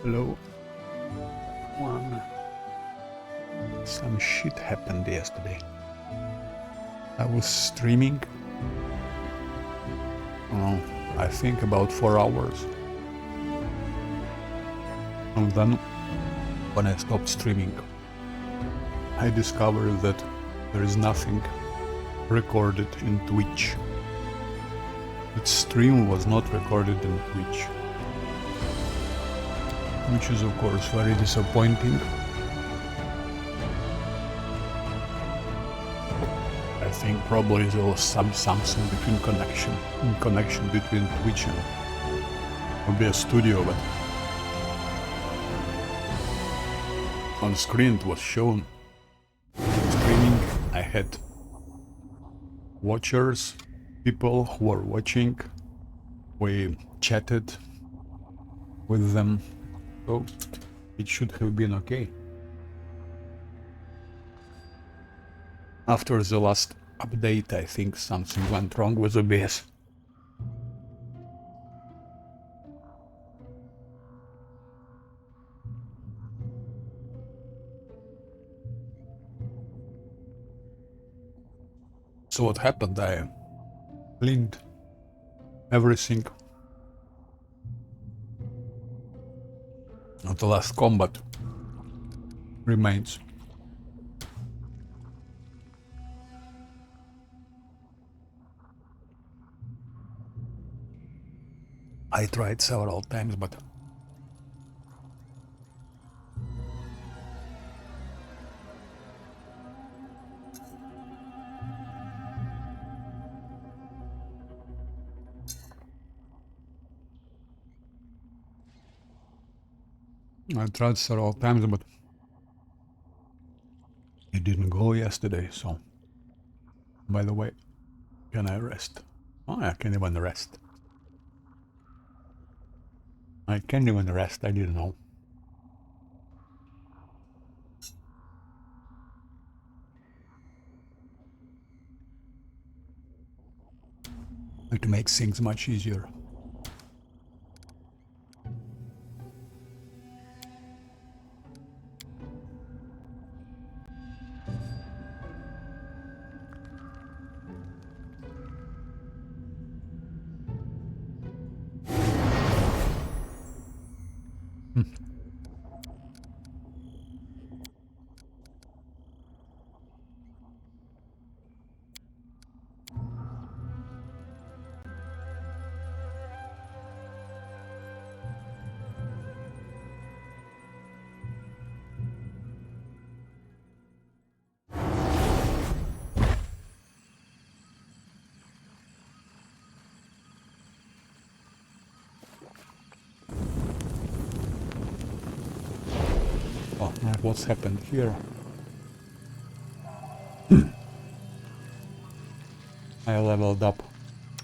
Hello. Some shit happened yesterday. I was streaming, I think about 4 hours. And then, when I stopped streaming, I discovered that there is nothing recorded in Twitch. The stream was not recorded in Twitch, which is of course very disappointing. I think probably there was something between connection between Twitch and OBS Studio, but on screen it was shown. Streaming, I had watchers, people who were watching. We chatted with them, so it should have been okay. After the last update, I think something went wrong with OBS. So what happened? I cleaned everything. And the last combat remains. I tried several times, but it didn't go yesterday, so by the way, can I rest? Oh, I can't even rest. I can't even rest, I didn't know. It makes things much easier. Oh, what's happened here? I leveled up.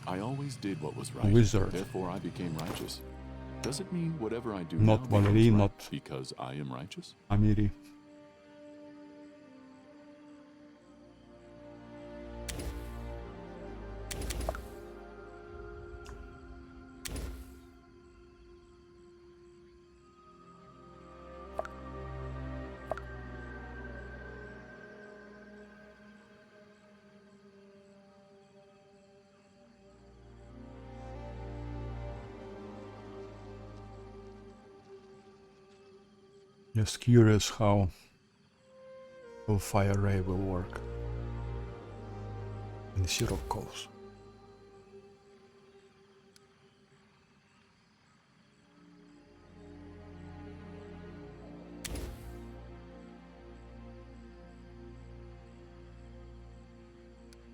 I always did what was right. Wizard. Therefore I became righteous. Does it mean whatever I do Not now Valerie, becomes right not because I am righteous? Amiri. Just curious how fire ray will work in Syracuse.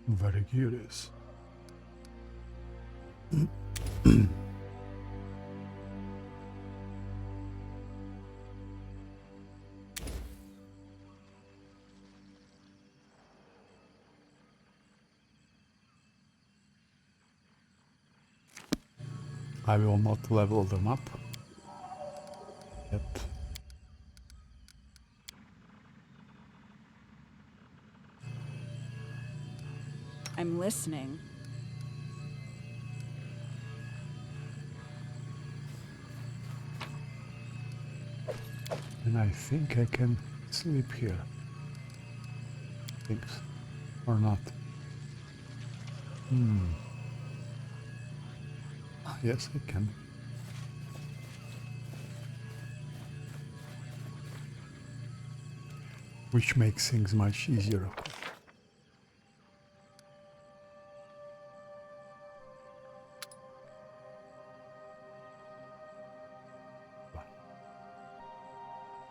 Very curious. I will not level them up yet. I'm listening. And I think I can sleep here. Thinks. Or not. Yes, I can. Which makes things much easier, of course.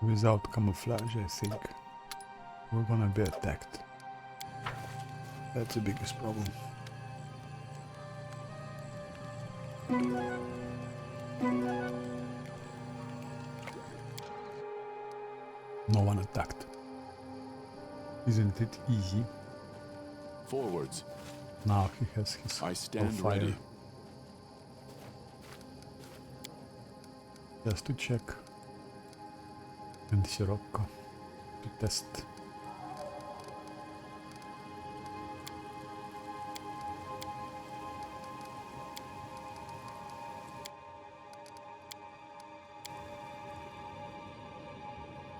Without camouflage, I think we're gonna be attacked. That's the biggest problem. No one attacked. Isn't it easy? Forwards. Now he has his I stand fire. ready. Just to check. And Sirocco to test.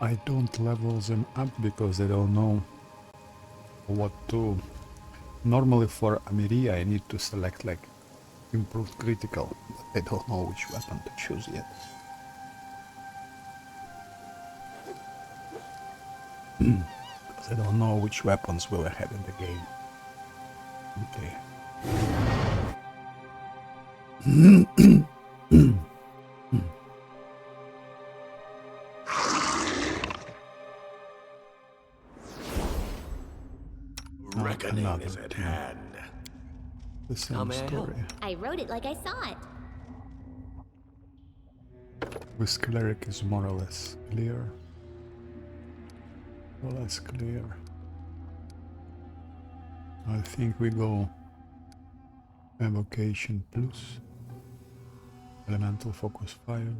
I don't level them up because I don't know what to. Normally for Amiria I need to select like improved critical, but I don't know which weapon to choose yet. Because I don't know which weapons will I have in the game. Okay. Reckoning is at hand. The same How may I help? story. I wrote it like I saw it. With cleric is more or less clear. More or less clear. I think we go evocation plus elemental focus fire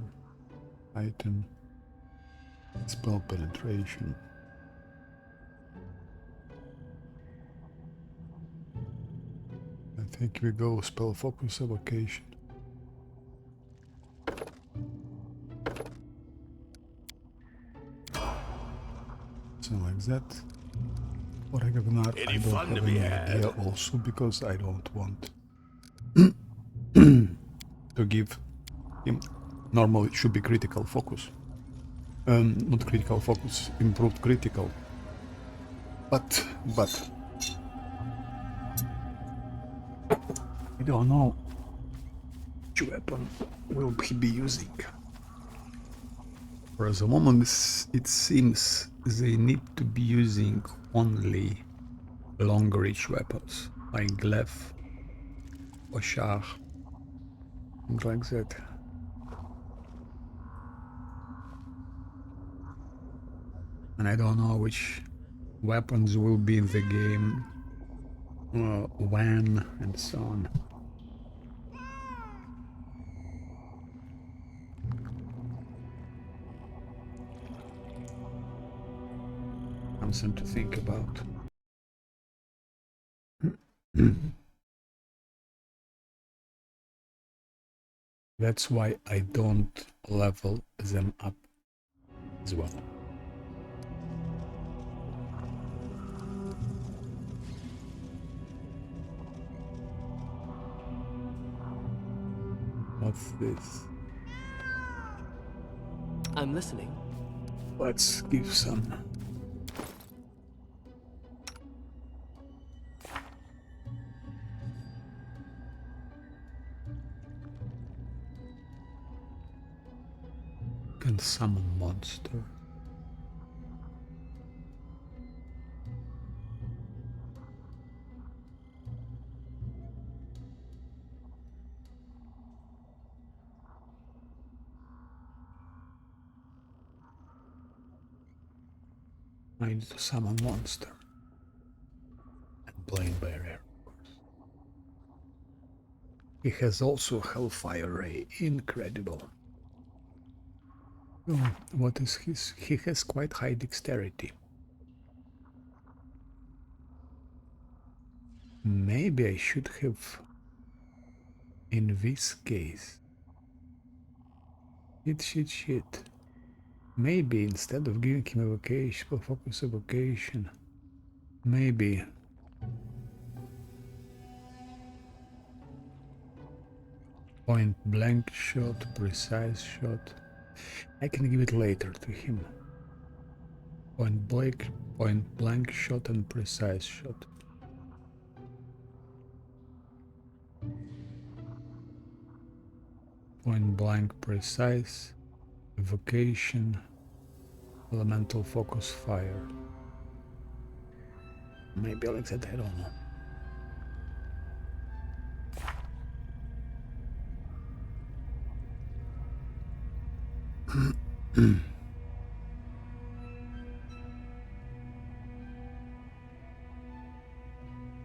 item spell penetration. I think we go spell focus evocation. Something like that. For Ragnar, I Any don't fun to have be any had? idea also because I don't want to give him. Normally it should be critical focus. Not critical focus, improved critical. But I don't know which weapon will he be using. For the moment it seems they need to be using only long reach weapons like Glaive or Char, things like that. And I don't know which weapons will be in the game, when, and so on. Something to think about. That's why I don't level them up as well. What's this? I'm listening. Let's give some. Can summon monster. I need to summon monster. And Blade Barrier, of course. He has also Hellfire Ray. Incredible. Oh, what is his? He has quite high dexterity. Maybe I should have, in this case, shit. Maybe instead of giving him evocation, we'll focus evocation. Maybe. Point blank shot, precise shot. I can give it later to him. Point blank shot and precise shot. Point blank precise, evocation, elemental focus fire. Maybe like that, I don't know.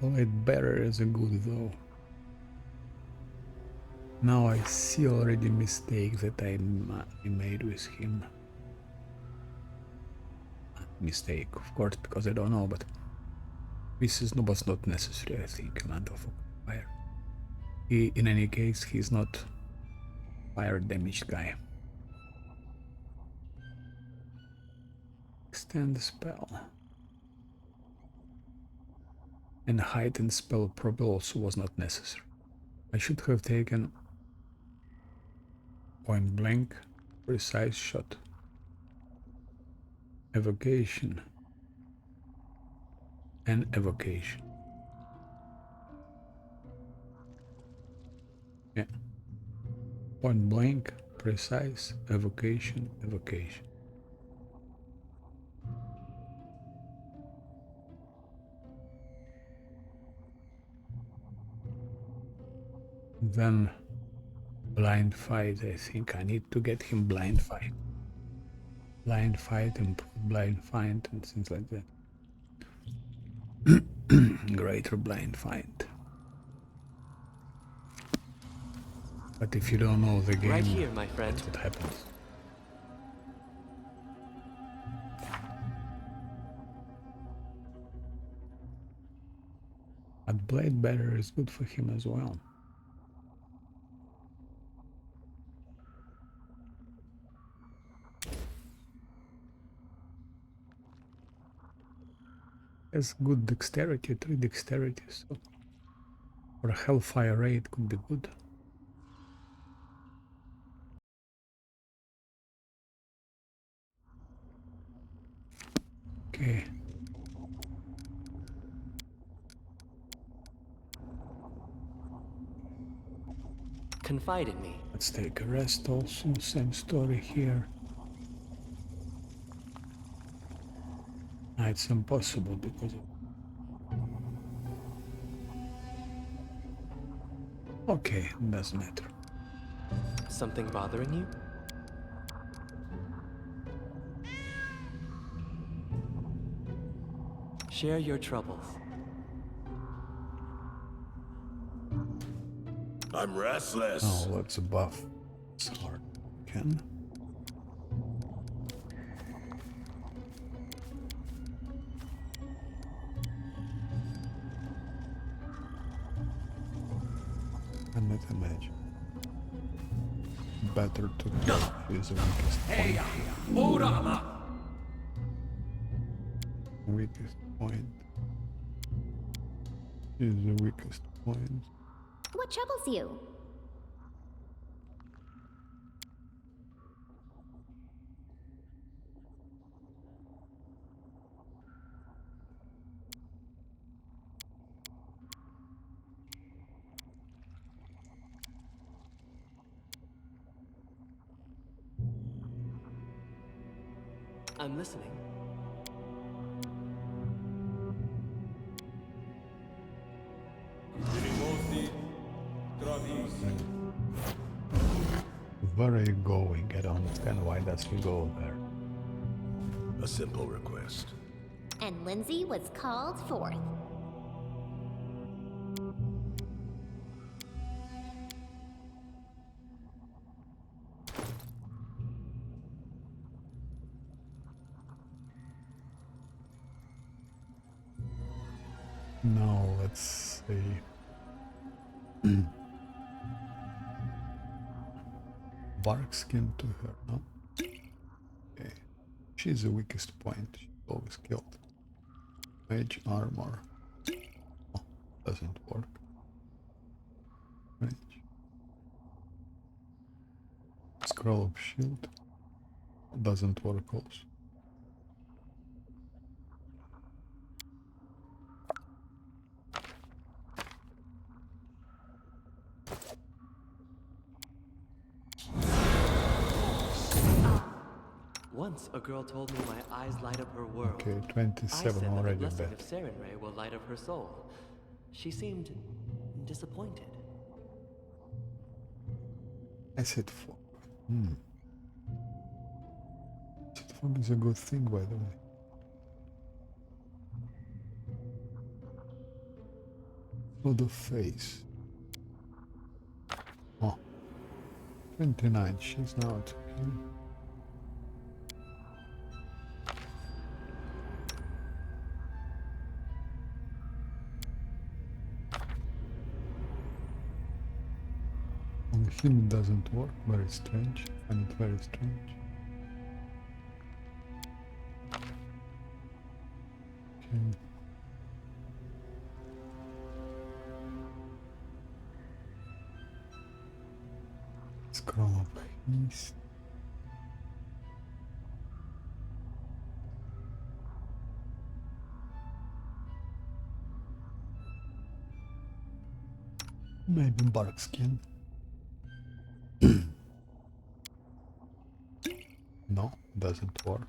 Oh, it better is a good though. Now I see already mistake that I made with him. Mistake, of course, because I don't know, but this was not necessary, I think, elemental focus fire. In any case, he's not fire damaged guy. Extend the spell. And heighten spell probably also was not necessary. I should have taken point blank, precise shot, evocation, and evocation. Yeah. Point blank, precise, evocation, evocation. Then blind fight, I think I need to get him blind fight. Blind fight and blind fight and things like that. Greater blind fight. But if you don't know the game, Right here, my friend. that's what happens. But blade better is good for him as well. Has good dexterity, 3 dexterity, so for a hellfire raid could be good. Okay. Confide in me. Let's take a rest also, same story here. It's impossible because okay, doesn't matter. Something bothering you? Share your troubles. I'm restless. Oh, let's buff Smart Ken. And not imagine. Better to kill his weakest point. Weakest point. Is the weakest point. What troubles you? I'm listening. Where are you going? I don't understand why does he go there. A simple request. And Lindsay was called forth. Now let's see. Bark skin to her, no? Okay. She's the weakest point. She's always killed. Mage armor. Oh, doesn't work. Mage. Scroll of shield. Doesn't work also. Once a girl told me my eyes light up her world. Okay, I 27 said that the already blessing bad. of Sarenrae will light up her soul. She seemed disappointed. I said fog. Said fog is a good thing, by the way. For the face. Oh, 29. She's not. On him it doesn't work. Very strange. I find it very strange. Okay. Scroll of haste. Maybe bark skin. No, doesn't work.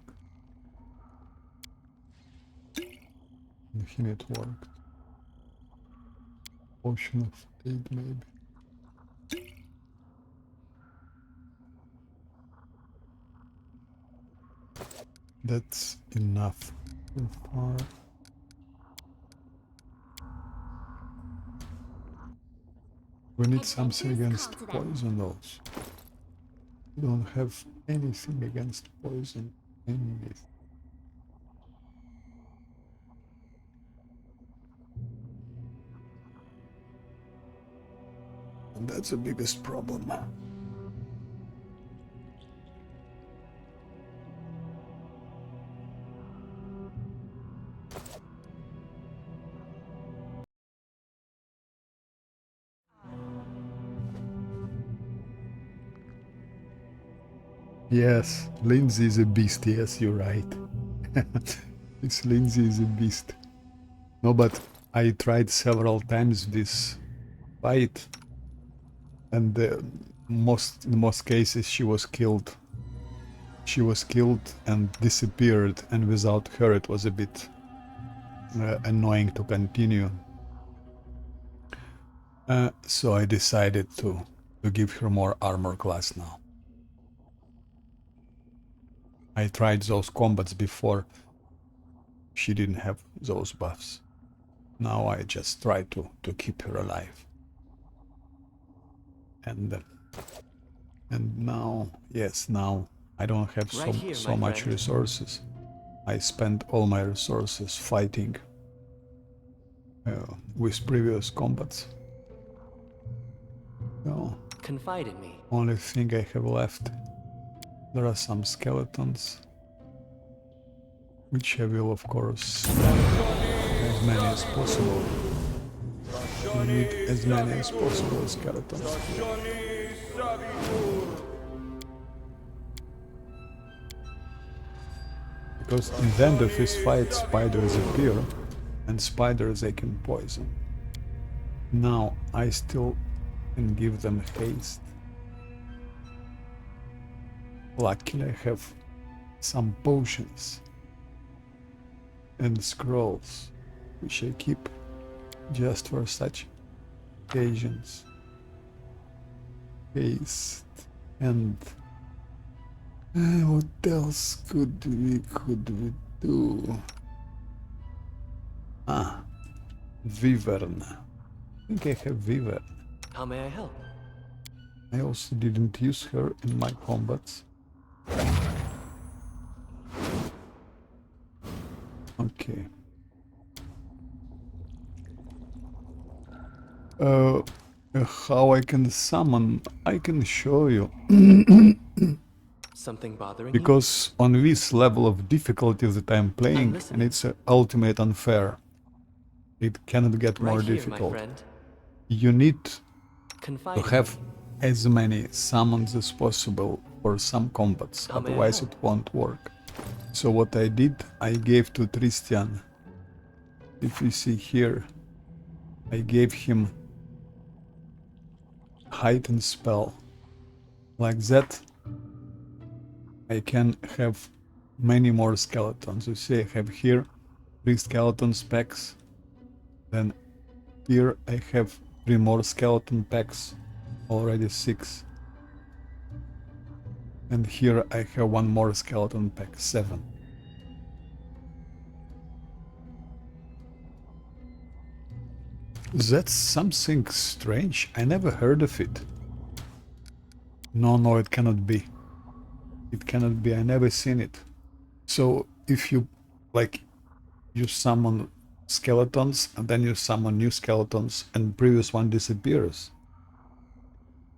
On him it worked. Potion of aid maybe. That's enough so far. We need something against poison also. We don't have anything against poison. Anything. And that's the biggest problem. Yes, Lindsay is a beast. Yes, you're right. This Lindsay is a beast. No, but I tried several times this fight, and in most cases she was killed. She was killed and disappeared, and without her it was a bit annoying to continue. So I decided to give her more armor class now. I tried those combats before. She didn't have those buffs. Now I just try to keep her alive. And now, yes, now I don't have Right here, so my much friend. resources. I spent all my resources fighting with previous combats. So, Confide in me. only thing I have left, there are some skeletons, which I will of course as many as possible. We need as many as possible skeletons. Because in the end of this fight, spiders appear, and spiders they can poison. Now I still can give them haste. Luckily I have some potions and scrolls, which I keep just for such occasions. Haste and what else could we do? Ah, Wyvern. I think I have Wyvern. How may I help? I also didn't use her in my combats. Okay. How I can summon? I can show you. Something bothering Because on this level of difficulty that I'm playing, listening. and it's ultimate unfair, it cannot get you? more Right here, difficult. my friend. You need to Confide in have me. as many summons as possible for some combats, How may I otherwise help? it won't work. So what I did, I gave to Tristian. If you see here, I gave him heightened spell. Like that, I can have many more skeletons. You see, I have here 3 skeleton packs. Then here I have 3 more skeleton packs, already 6. And here I have 1 more skeleton pack, 7. That's something strange. I never heard of it. No, it cannot be. It cannot be. I never seen it. So if you like you summon skeletons and then you summon new skeletons and previous one disappears.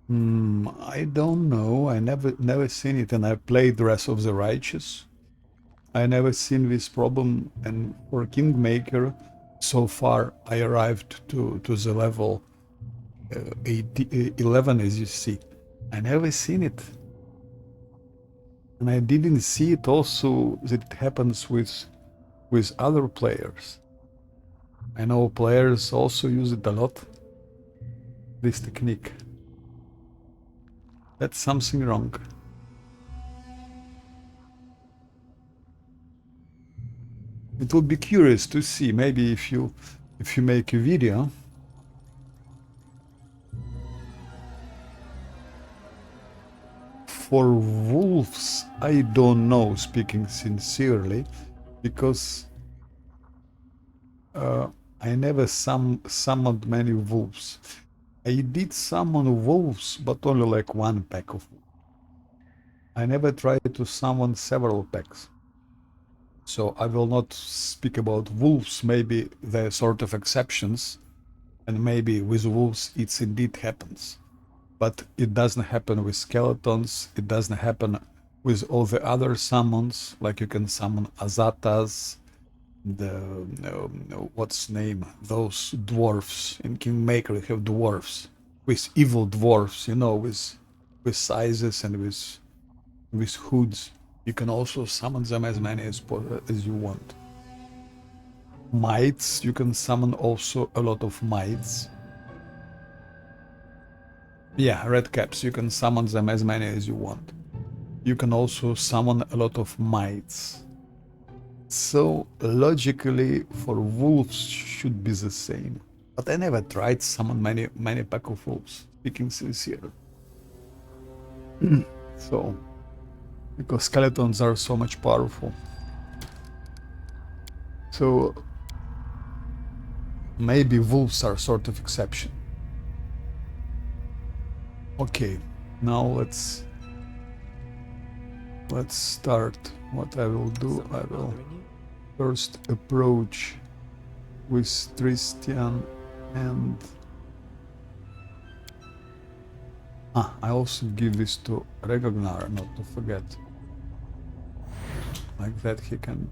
I don't know. I never seen it, and I played Rest of the Righteous. I never seen this problem, and for Kingmaker, so far I arrived to the level 11, as you see. I never seen it. And I didn't see it also that it happens with other players. I know players also use it a lot, this technique. That's something wrong. It would be curious to see, maybe if you make a video. For wolves, I don't know, speaking sincerely, because I never summoned many wolves. I did summon wolves, but only like 1 pack of wolves. I never tried to summon several packs. So I will not speak about wolves, maybe they're sort of exceptions, and maybe with wolves it indeed happens. But it doesn't happen with skeletons, it doesn't happen with all the other summons, like you can summon Azatas, what's name, those dwarfs. In Kingmaker you have dwarfs, with evil dwarfs, with sizes and with hoods. You can also summon them as many as you want. Mites, you can summon also a lot of mites. Yeah, red caps, you can summon them as many as you want. You can also summon a lot of mites. So logically, for wolves should be the same. But I never tried to summon many pack of wolves, speaking sincere. So, because skeletons are so much powerful. So maybe wolves are sort of exception. Okay, now let's start. What I will do, I will first approach with Tristian, and I also give this to Regognar, not to forget. Like that he can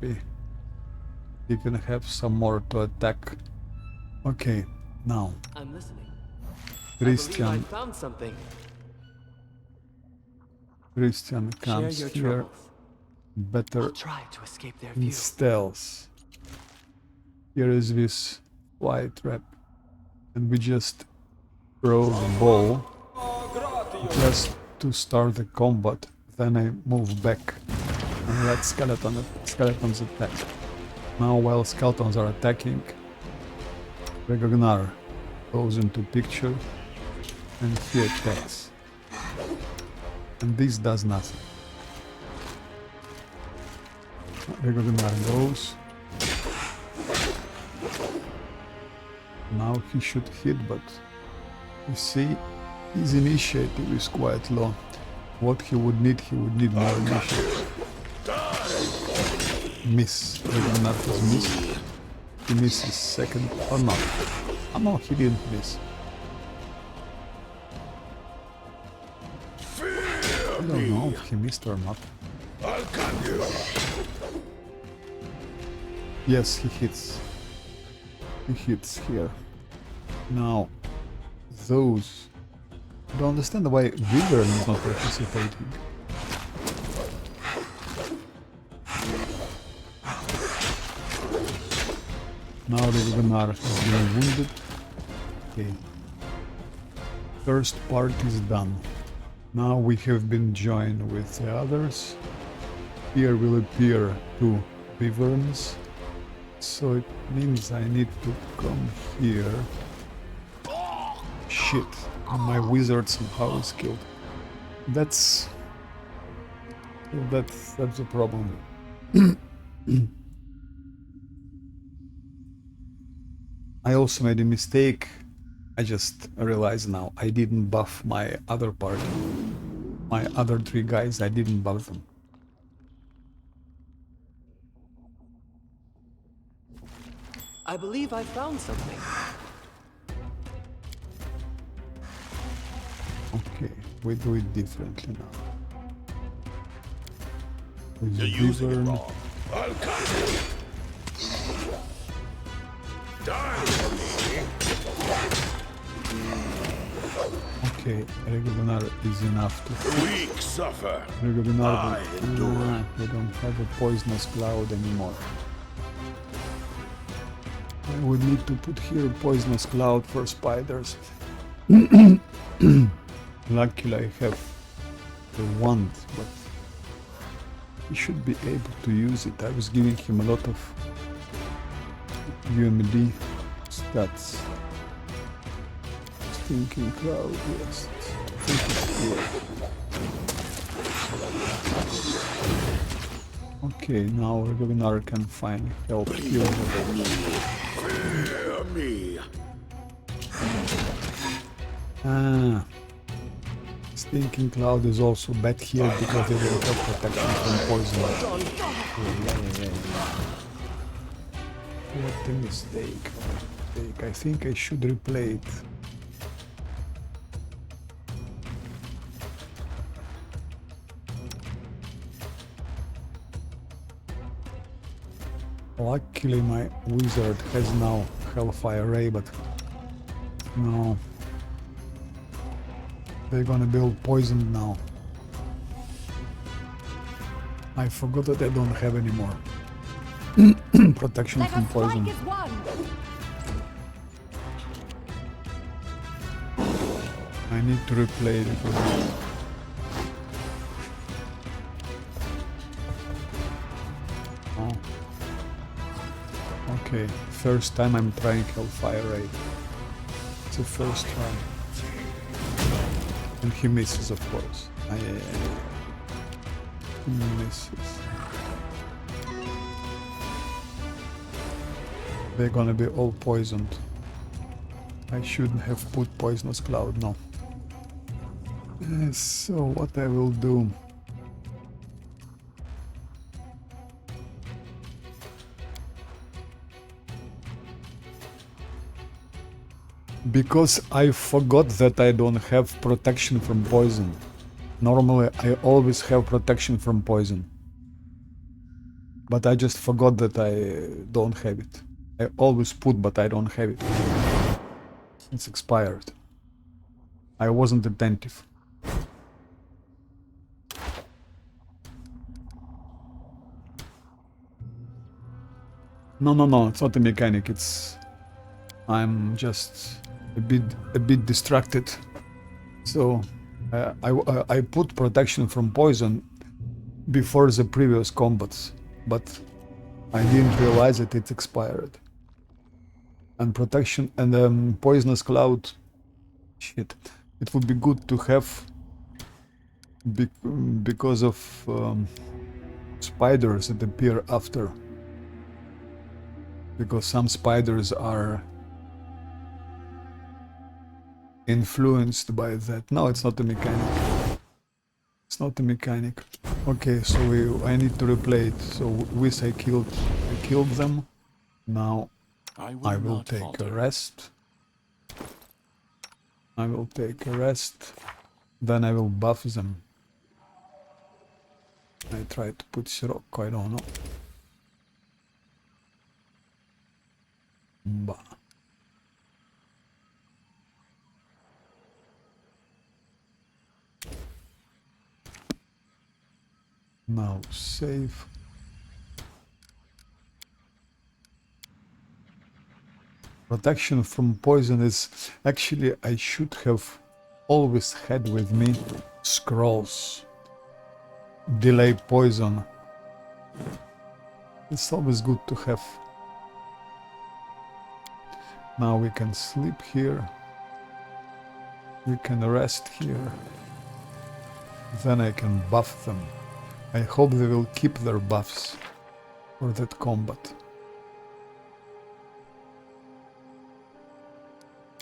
have some more to attack. Okay, now I'm listening. Tristian. I found something. Tristian Share comes your here, troubles. better I'll try to escape their in view. stealth. Here is this fly trap, and we just throw the ball just to start the combat. Then I move back and let skeletons attack. Now while skeletons are attacking, Regognar goes into picture and he attacks. And this does nothing. Regognar goes. Now he should hit, but you see, his initiative is quite low. What he would need more initiative. Miss. Regognar has missed. He misses second or not. Oh no, he didn't miss. I don't know if he missed or not. I'll cut you. Yes, he hits. He hits here. Now, those... I don't understand why Wyvern is not participating. Now the Webinar is being wounded. Okay. First part is done. Now we have been joined with the others. Here will appear 2 Wyverns. So it means I need to come here. Shit, my wizard somehow is killed. That's a problem. I also made a mistake. I just realized now I didn't buff my other party. My other 3 guys, I didn't buff them. I believe I found something. Okay, we do it differently now. With You're the using it Wyvern. wrong. I'll cut you. Die for me. Okay, regular is enough to... The weak suffer. Regular, I endure. we don't have a poisonous cloud anymore. I would need to put here poisonous cloud for spiders. Luckily I have the wand, but he should be able to use it. I was giving him a lot of UMD stats. Stinking cloud, yes. I think it's here. Okay, now Regular can finally help heal them. Fear me. Ah. Stinking Cloud is also bad here because they will have protection from poison. What a mistake. I think I should replay it. Luckily my wizard has now Hellfire Ray, but no. They're gonna build poison now. I forgot that I don't have any more protection from poison. I need to replay it because oh. Okay, first time I'm trying Hellfire Ray. It's the first try. And he misses, of course. He misses. They're gonna be all poisoned. I shouldn't have put Poisonous Cloud, no. So what I will do... Because I forgot that I don't have protection from poison. Normally I always have protection from poison. But I just forgot that I don't have it. I always put, but I don't have it. It's expired. I wasn't attentive. No, it's not a mechanic, it's... I'm just a bit distracted. So I put protection from poison before the previous combats, but I didn't realize that it's expired. And protection and Poisonous Cloud, shit, it would be good to have because of spiders that appear after. Because some spiders are influenced by that. No, it's not a mechanic. It's not a mechanic. Okay, so I need to replay it. So with I killed them. Now I will take a rest. I will take a rest. Then I will buff them. I tried to put Sirocco, I don't know. Bah. Now save. Protection from poison is actually I should have always had with me scrolls. Delay poison. It's always good to have. Now we can sleep here. We can rest here. Then I can buff them. I hope they will keep their buffs for that combat.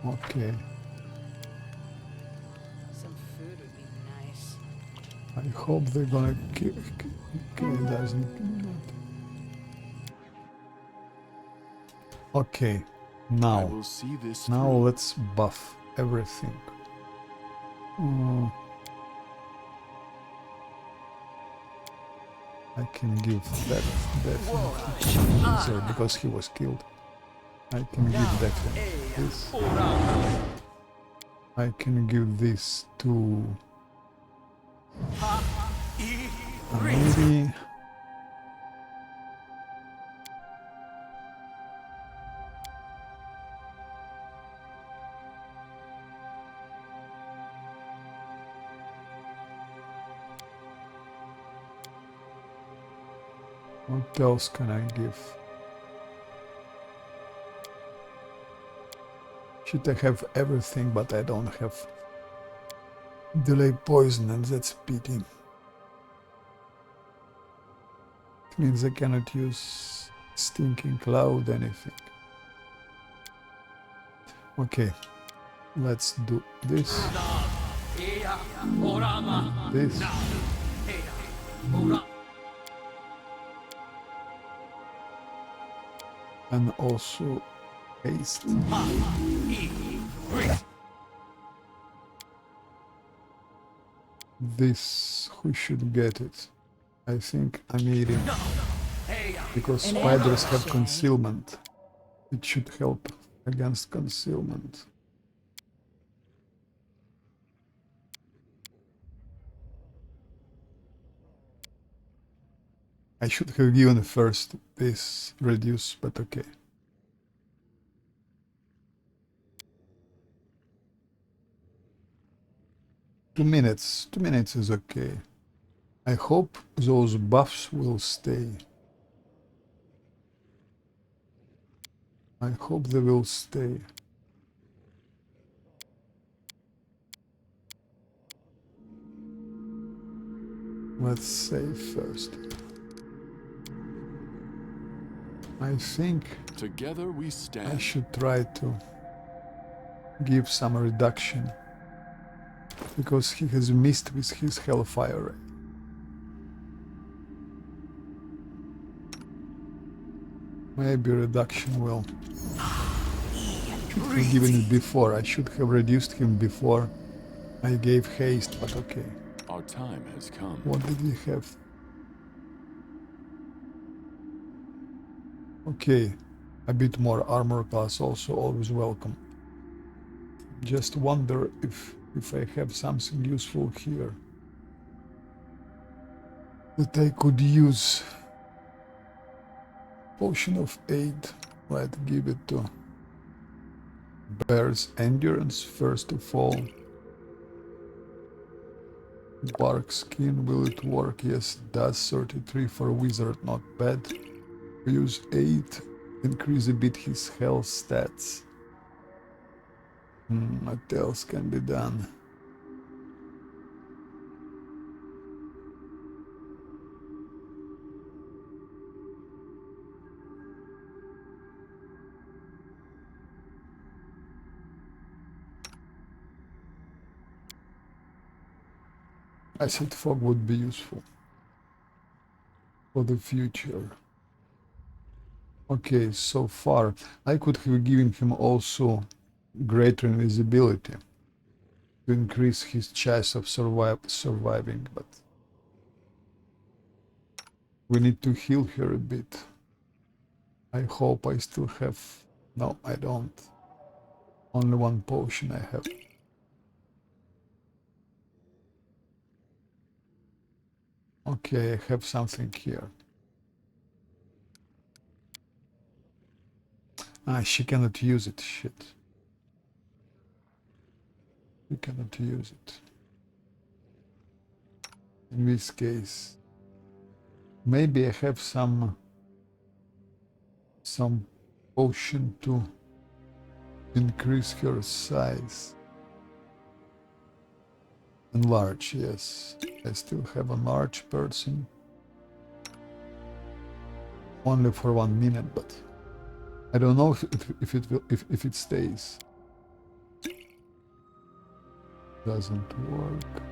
Okay. Some food would be nice. I hope they're gonna kill. It doesn't. Okay. I Now. will see this Now through. let's buff everything. I can give that sorry, because he was killed. I can give that one. This. I can give this to maybe. What else can I give? Should I have everything, but I don't have delay poison, and that's pity. It means I cannot use stinking cloud, anything. Okay, let's do this. This. And also haste. This, who should get it? I think I'm eating. Because spiders have concealment. It should help against concealment. I should have given first this reduce, but okay. Two minutes is okay. I hope those buffs will stay. I hope they will stay. Let's save first. I think Together we I stand. should try to give some reduction, because he has missed with his Hellfire. Maybe reduction will. Should have given it before. I should have reduced him before I gave haste, but okay. Our time has come. What did he have? Okay, a bit more armor class also always welcome. Just wonder if I have something useful here that I could use. Potion of Aid. Let's give it to Bear's Endurance first of all. Bark Skin, will it work? Yes, it does. 33 for Wizard, not bad. Use 8, increase a bit his health stats. What else can be done? Acid Fog would be useful for the future. Okay, so far I could have given him also greater invisibility to increase his chance of surviving, but We need to heal her a bit. I hope I still have... No, I don't. Only one potion I have. Okay, I have something here. Ah, she cannot use it, shit. She cannot use it. In this case, maybe I have some potion to increase her size. Enlarge, yes. I still have a large person. Only for 1 minute, but I don't know if it stays. Doesn't work.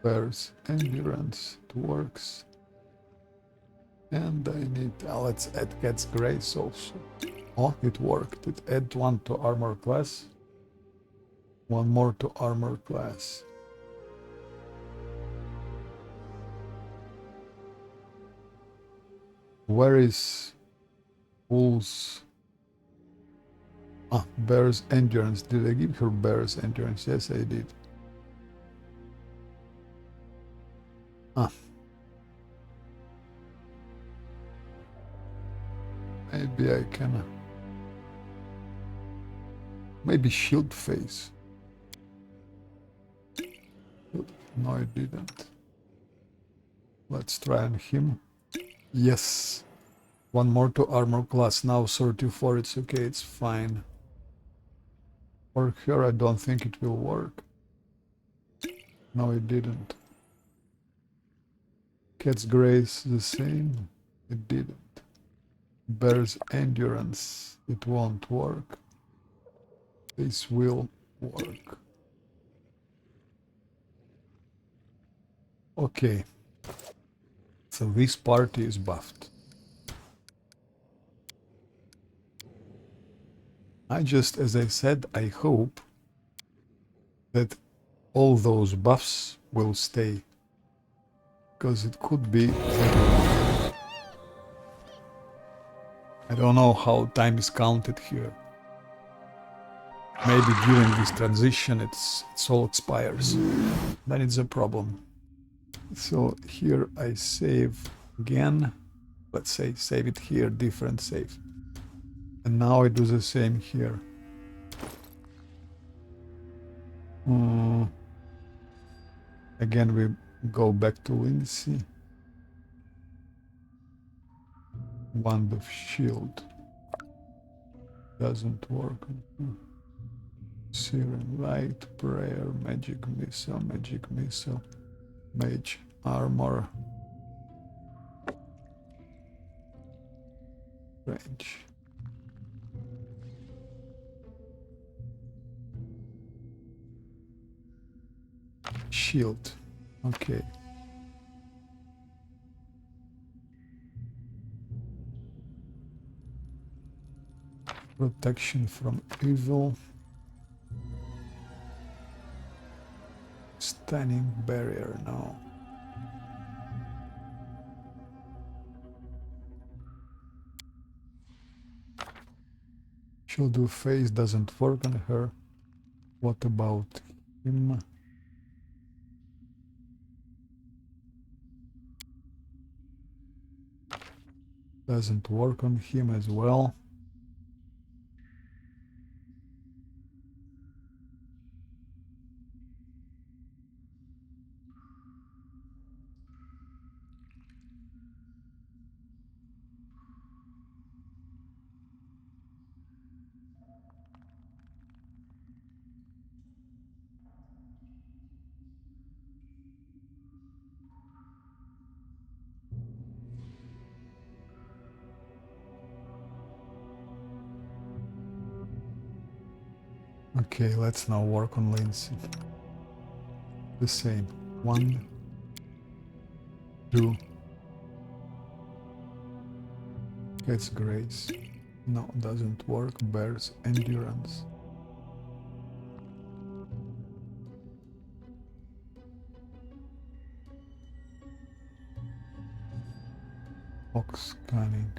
Where's endurance? It works. And I need... let's add Cat's Grace also. Oh, it worked. It add 1 to armor class. 1 more to armor class. Where is Wolves? Ah, Bear's Endurance. Did I give her Bear's Endurance? Yes, I did. Ah. Maybe I can... Maybe Shield Phase. No, I didn't. Let's try on him. Yes. 1 more to armor class. Now 34. It's okay. It's fine. For her, I don't think it will work. No, it didn't. Cat's Grace, the same. It didn't. Bear's Endurance. It won't work. This will work. Okay. So this party is buffed. As I said, I hope that all those buffs will stay. Because it could be that... I don't know how time is counted here. Maybe during this transition it all expires. Then it's a problem. So here I save again. Let's say save it here, different save. And now I do the same here. Again we go back to Lindsay. Wand of Shield. Doesn't work. Searing Light, Prayer, Magic Missile, Mage Armor, Range. Shield. Okay. Protection from evil. Stunning barrier now. Shield of Face doesn't work on her. What about him? Doesn't work on him as well. Okay, let's now work on Lindsay. The same. 1, 2. Cat's Grace. No, doesn't work. Bear's Endurance. Box scanning.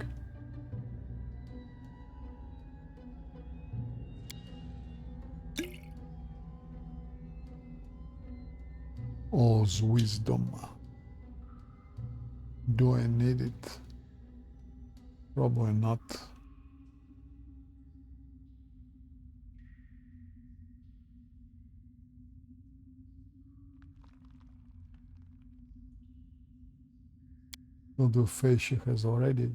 All's wisdom. Do I need it? Probably not. Shield of face she has already.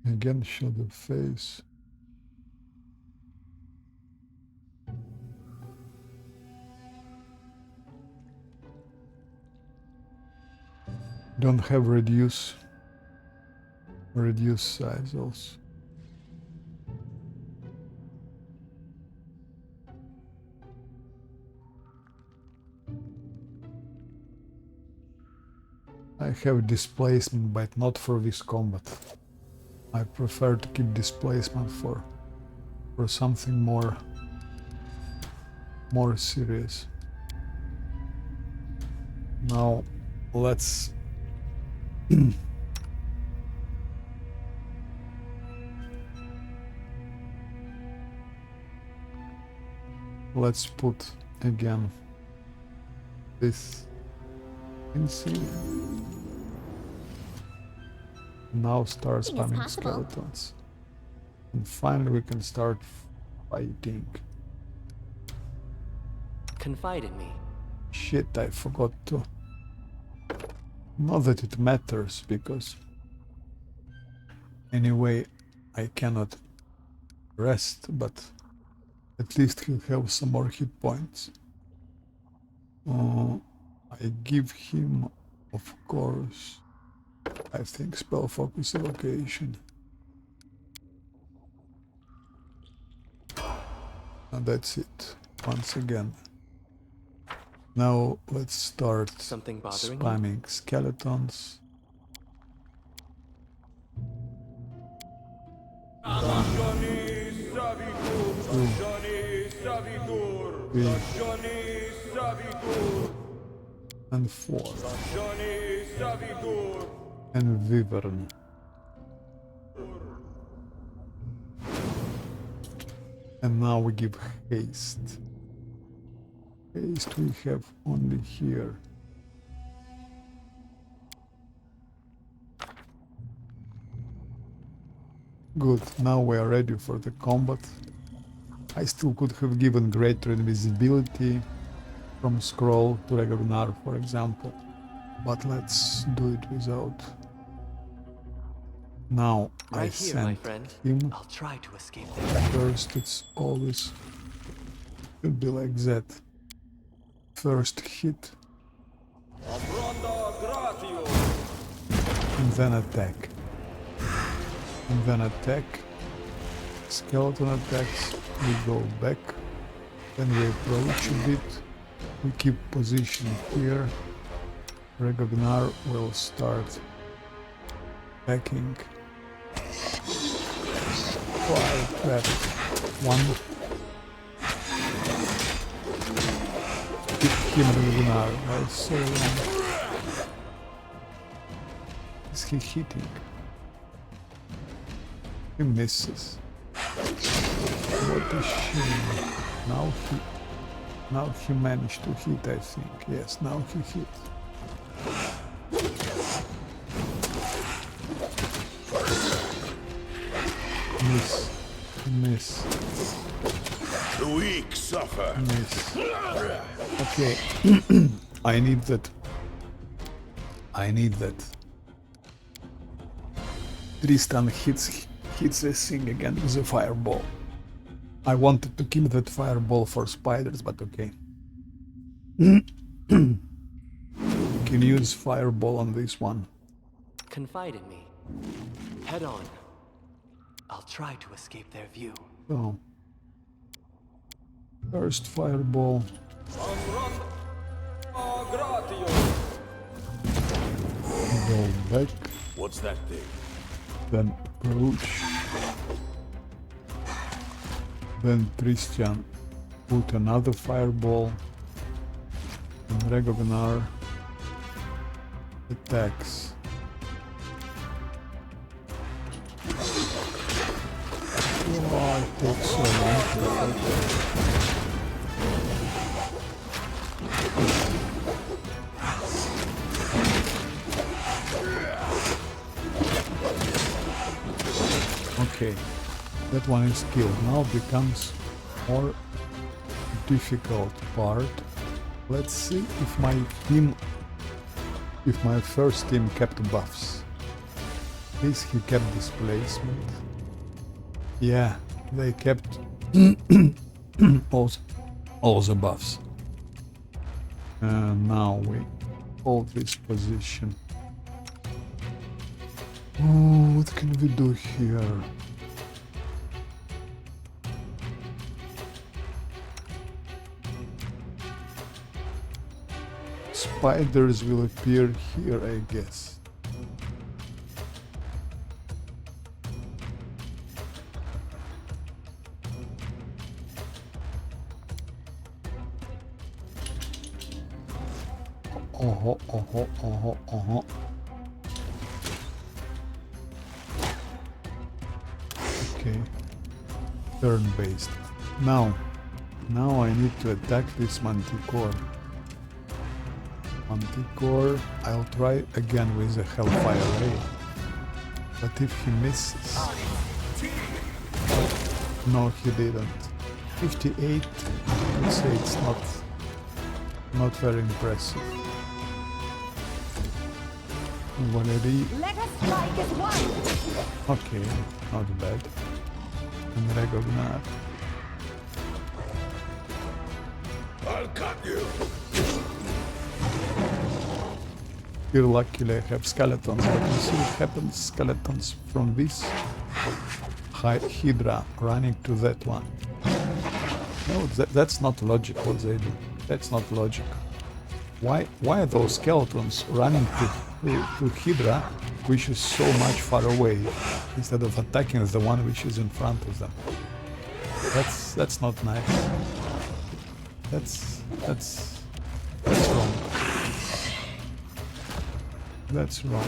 Again, shield of face. Don't have reduce size also. I have displacement, but not for this combat. I prefer to keep displacement for something more serious. Now let's let's put again this insane. Now start Anything is spamming possible. skeletons. And finally we can start fighting. Confide in me. Shit, I forgot to. Not that it matters, because anyway I cannot rest, but at least he'll have some more hit points. I give him, of course, I think spell focus evocation. And that's it, once again. Now let's start Something bothering you? spamming skeletons. Three, and 4. And Wyvern. And now we give haste. Haste we have only here. Good, now we are ready for the combat. I still could have given greater invisibility from scroll to Regognar, for example, but let's do it without. Now I Right here, my sent friend. him. I'll try to escape there. First, it's always should be like that. First hit, and then attack. And then attack. Skeleton attacks, we go back. Then we approach a bit. We keep position here. Regognar will start attacking. Fire trap. 1. Keep him Regognar. Why so long? Is he hitting? He misses. What a shame. Now he managed to hit, I think. Yes, now he hit. Miss. The weak suffer. Miss. Okay. I need that. Tristan hits this thing again with a fireball. I wanted to keep that fireball for spiders, but okay. You can use fireball on this one. Confide in me. Head on. I'll try to escape their view. So, first fireball. Go back, What's that thing? then approach. Then Christian put another fireball. And Regognar attacks. I took so long to fight. Okay, that one is killed. Now becomes more difficult part. Let's see if my team, if my first team kept buffs. At least he kept displacement. Yeah, they kept all the buffs. Now we hold this position. Oh, what can we do here? Spiders will appear here, I guess. Okay. Turn-based. Now I need to attack this Manticore. Manticore, I'll try again with the Hellfire Ray. But if he misses... No, he didn't. 58, I would say it's not very impressive. Valerie... Let us strike as one! Okay, not bad. And Regognar. I'll cut you. Here luckily I have skeletons, but you see what happens, skeletons from this Hydra running to that one. No, that's not logic what they do. That's not logic. Why are those skeletons running to Hydra, which is so much far away, instead of attacking the one which is in front of them? That's not nice. That's wrong. That's wrong.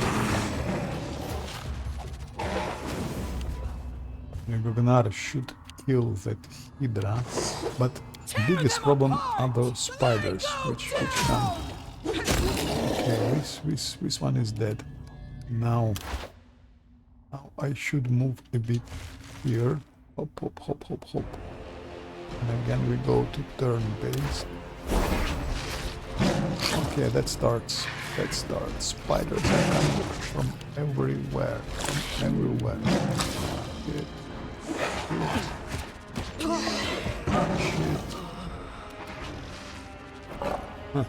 Gognar should kill that Hydra, but the biggest problem are those spiders which come. Okay, this one is dead. Now I should move a bit here. Hop, hop, hop, hop, hop. And again we go to turn base. Okay, that starts. Spiders are coming from everywhere. Shit. Huh.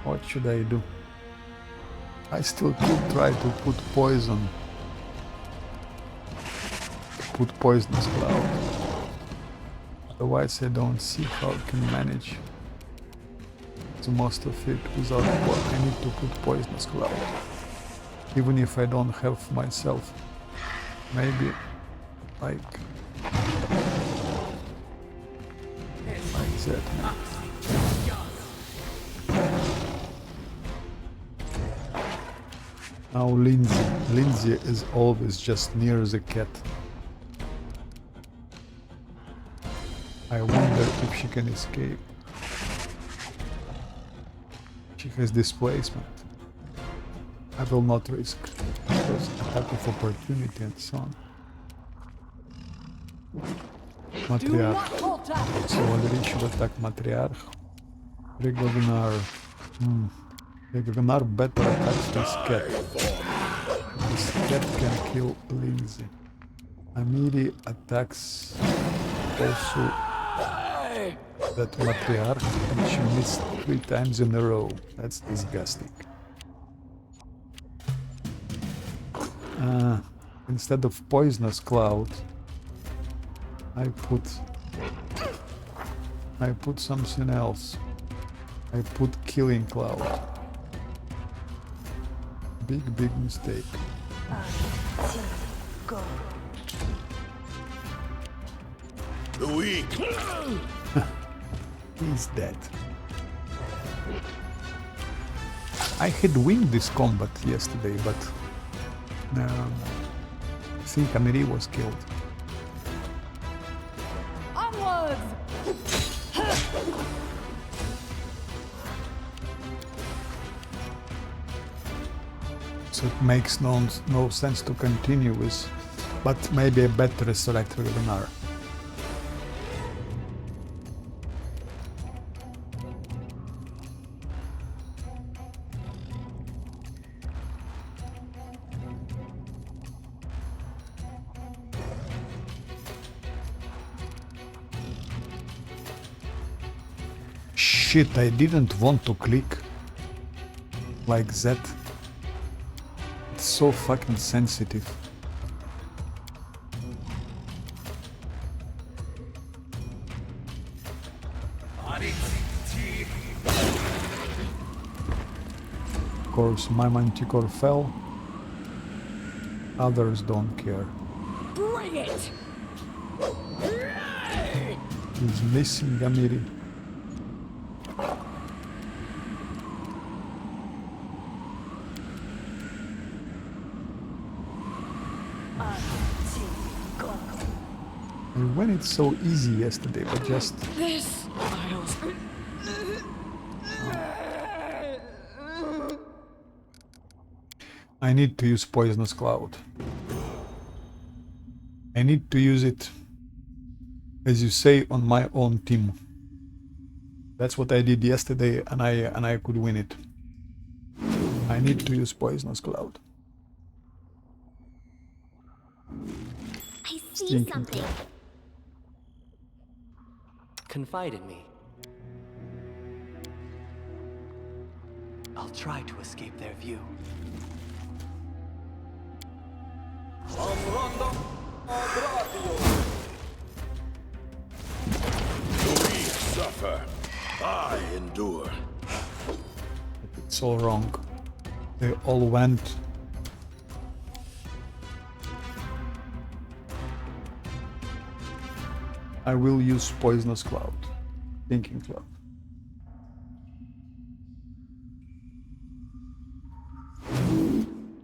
What should I do? I still could try to put poison. Put poisonous cloud. Otherwise I don't see how I can manage the most of it without what I need to put poisonous cloud. Even if I don't have myself. Maybe like that. Now Lindsay is always just near the cat. I wonder if she can escape. She has displacement. I will not risk because attack of opportunity and so on. Matriarch. So Valerie should attack Matriarch. Regognar. Regognar better attacks this cat. This cat can kill Lindsay. Amiri attacks also that Matriarch, and she missed 3 times in a row. That's disgusting. Instead of poisonous cloud, I put something else. I put killing cloud. Big mistake. Go. The weak. He's dead. I had won this combat yesterday, but I think Amiri was killed. So it makes no sense to continue with, but maybe I better select Revenar. Shit, I didn't want to click like that. It's so fucking sensitive. Of course, my manticore fell. Others don't care. Bring it! He's missing Gamiri. And when it's so easy yesterday, but just... This aisles. I need to use Poisonous Cloud. I need to use it, as you say, on my own team. That's what I did yesterday, and I could win it. I need to use Poisonous Cloud. I see Stinking something. cloud. Confide in me. I'll try to escape their view. The weak suffer. I endure. It's all wrong. They all went. I will use Poisonous Cloud. Thinking Cloud.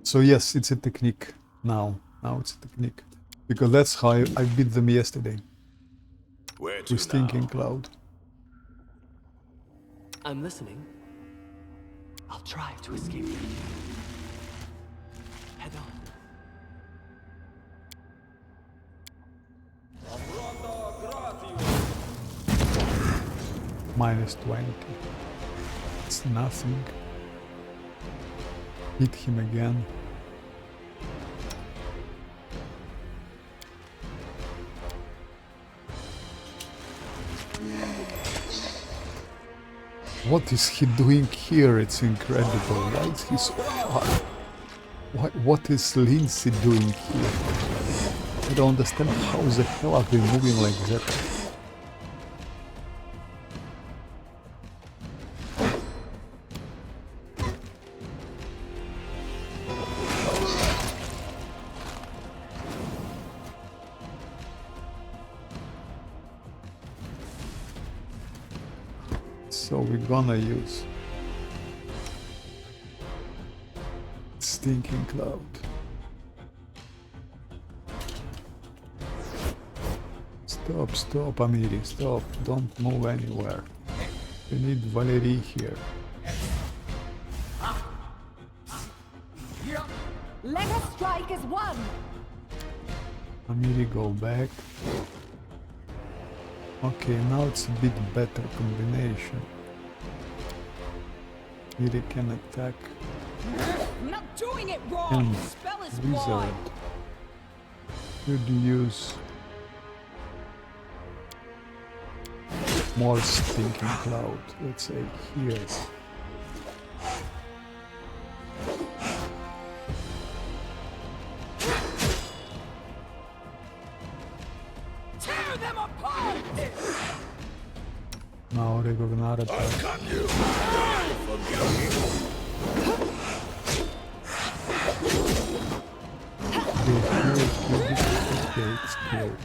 So yes, it's a technique now. Now it's a technique. Because that's how I beat them yesterday. Where to With now? Thinking Cloud. I'm listening. I'll try to escape their view. Head on. Minus 20. It's nothing. Hit him again. What is he doing here? It's incredible. Why is he so far? What is Lindsay doing here? I don't understand how the hell are they moving like that. So we're gonna use Stinking Cloud. Stop, Amiri, stop. Don't move anywhere. We need Valerie here. Let us strike as one! Amiri, go back. Okay, now it's a bit better combination. Amiri can attack I'm not doing it wrong! and The spell is wizard. flawed! Could use more Stinking Cloud, let's say here. Tear them apart! Now Regognara attack. Cut you. Okay, it's killed.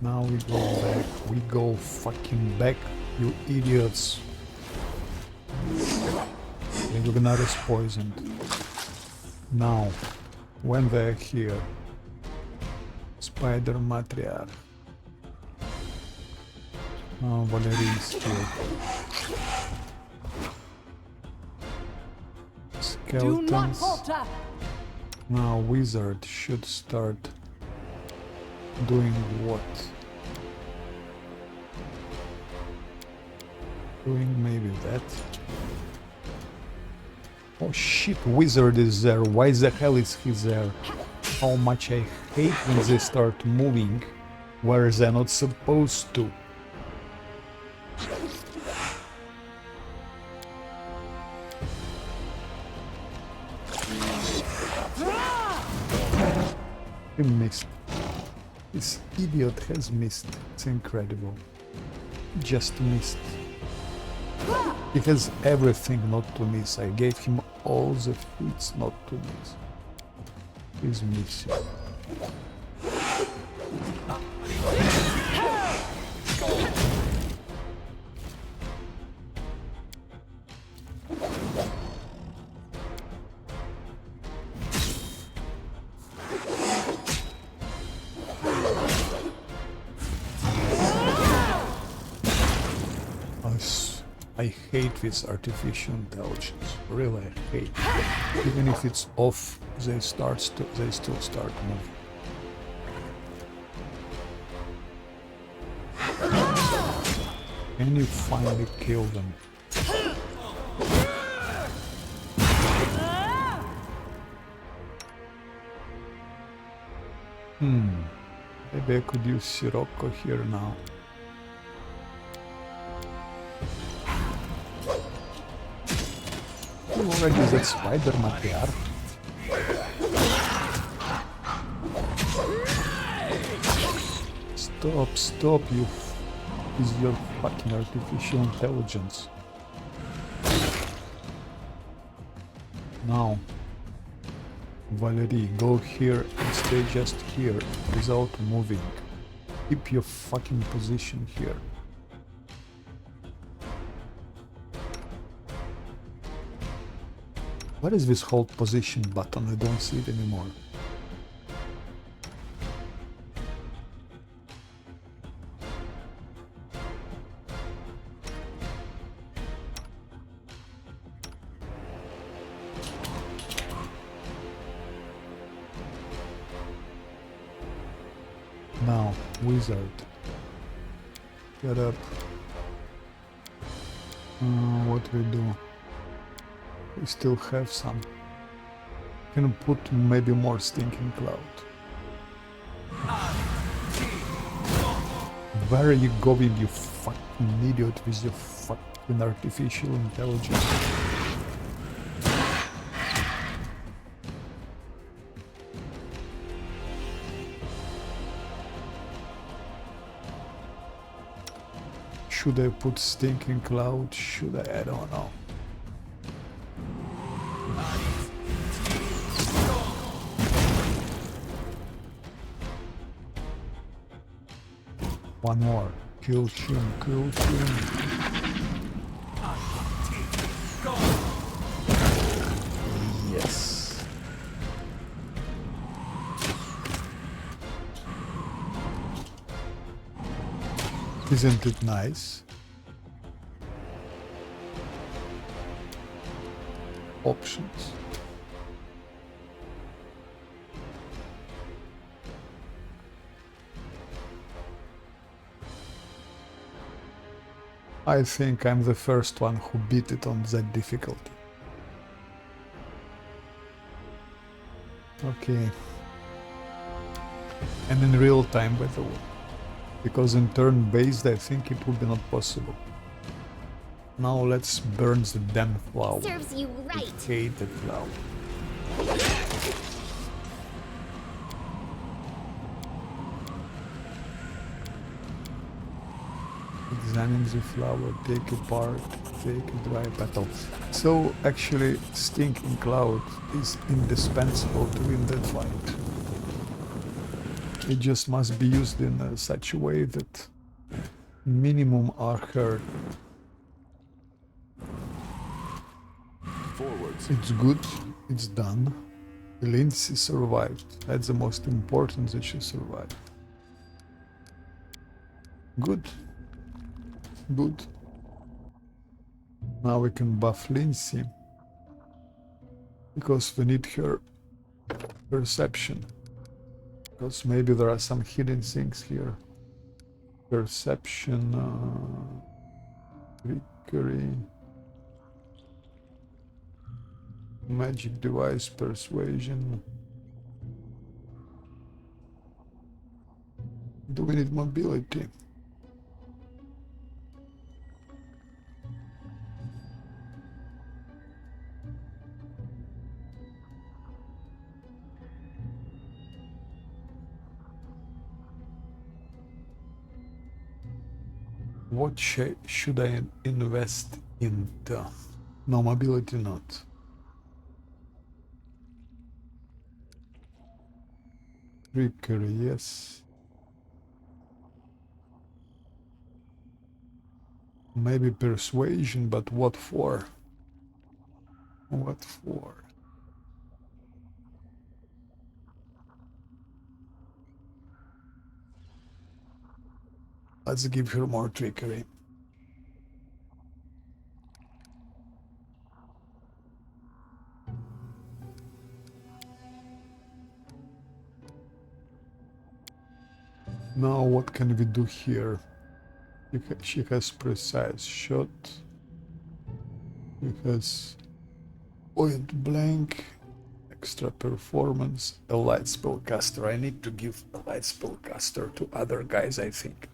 Now we go back. We go fucking back, you idiots. Regognara is poisoned. Now, when they're here, Spider Matriarch. Now Valerie is here. Do not skeletons. falter! Now wizard should start doing what? Doing maybe that. Oh shit, wizard is there. Why the hell is he there? How much I hate when they start moving where they're not supposed to. He missed. This idiot has missed. It's incredible. Just missed. He has everything not to miss. I gave him all the feats not to miss. He's missing. I hate this artificial intelligence. Really, I hate it. Even if it's off, they still start moving. Can you finally kill them? Maybe I could use Sirocco here now. Already that spider matriarch. Stop you with your fucking artificial intelligence. Now, Valerie, go here and stay just here without moving. Keep your fucking position here. What is this hold position button? I don't see it anymore. Now, wizard. Get up. What we do? We still have some. Can put maybe more stinking cloud. Where are you going, you fucking idiot, with your fucking artificial intelligence? Should I put stinking cloud? Should I? I don't know. One more. Kill him, kill him. Yes. Isn't it nice? Options. I think I'm the first one who beat it on that difficulty. Okay. And in real time, by the way. Because in turn-based, I think it would be not possible. Now let's burn the damn flower. Serves you right. I hate the flower. Examine the flower, take apart, take a dry petal. So actually, stinking cloud is indispensable to win that fight. It just must be used in such a way that minimum are hurt. Forwards. It's good, it's done. Lindsay survived. That's the most important, that she survived. Good. Good. Now we can buff Lindsay. Because we need her perception. Because maybe there are some hidden things here. Perception, trickery, magic device, persuasion. Do we need mobility? What should I invest into? No, mobility not. Trickery, yes. Maybe persuasion, but what for? What for? Let's give her more trickery. Now what can we do here? She has precise shot. She has point blank, extra performance, a light spellcaster. I need to give a light spellcaster to other guys, I think.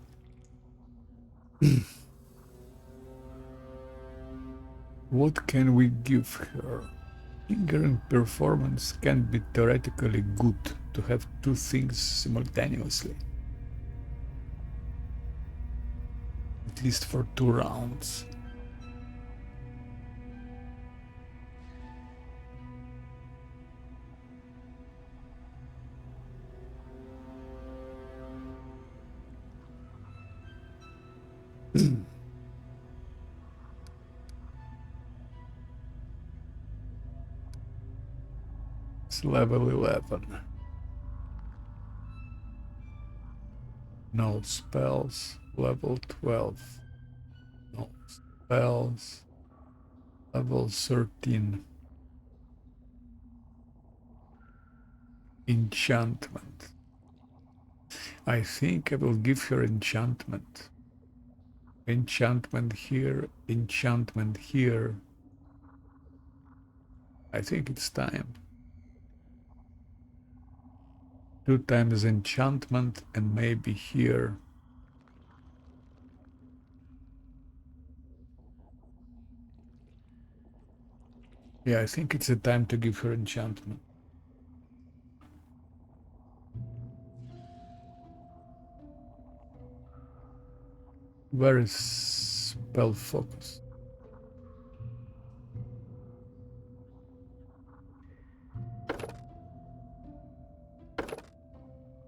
What can we give her? Lingering performance can be theoretically good to have two things simultaneously. At least for 2 rounds. It's level 11. No spells, level 12. No spells, level 13. Enchantment. I think I will give her enchantment. Enchantment here, enchantment here. I think it's time. 2 times enchantment and maybe here. Yeah, I think it's a time to give her enchantment. Where is spell focus?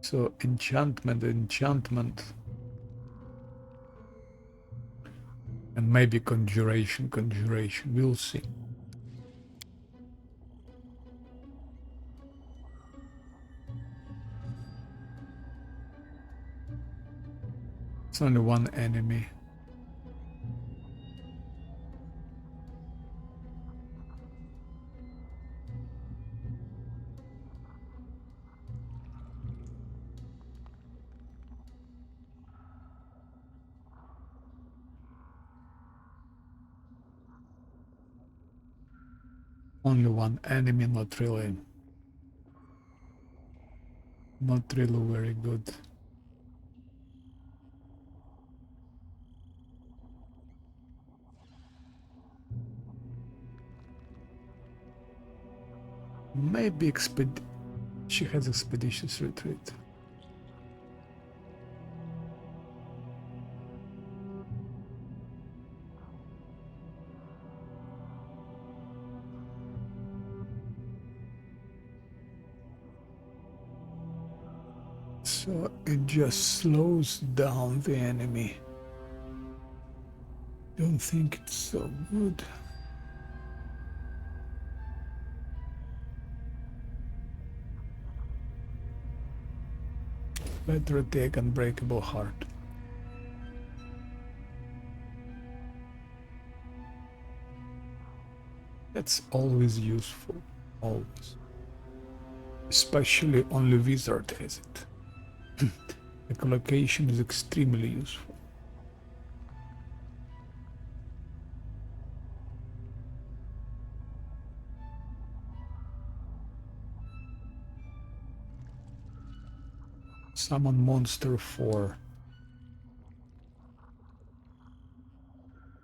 So enchantment, enchantment. And maybe conjuration, conjuration. We'll see. It's only one enemy. Only one enemy, not really very good. Maybe she has expeditious retreat. So it just slows down the enemy. Don't think it's so good. Better take Unbreakable Heart. That's always useful. Always. Especially only wizard has it. Echolocation is extremely useful. Summon monster 4.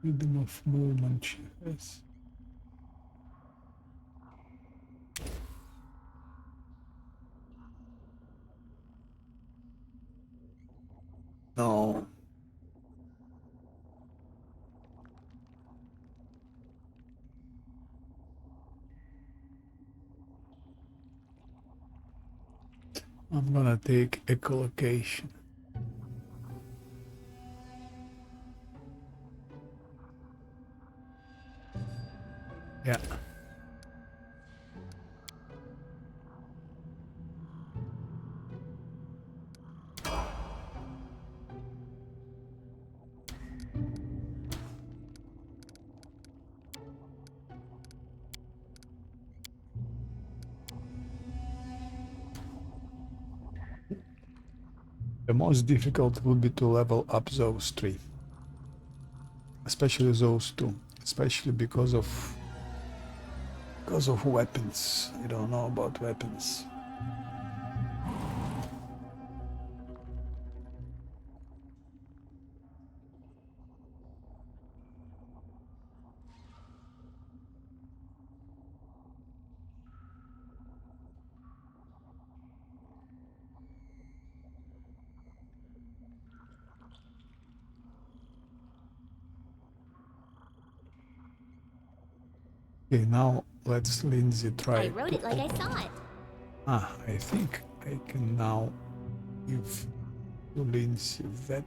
Freedom of movement she has. No. I'm gonna take echolocation. Yeah. The most difficult would be to level up those 3. Especially those 2. Especially because of weapons. I don't know about weapons. Okay, now let's Lindsay try I wrote to it like I saw it. I think I can now give to Lindsay that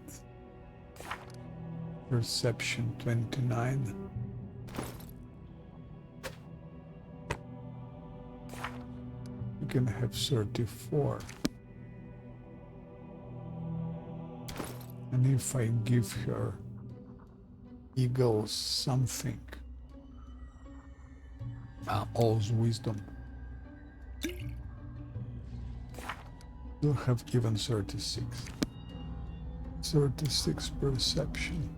perception 29. You can have 34. And if I give her Eagles something, all's wisdom, you'll have even 36. 36 perception.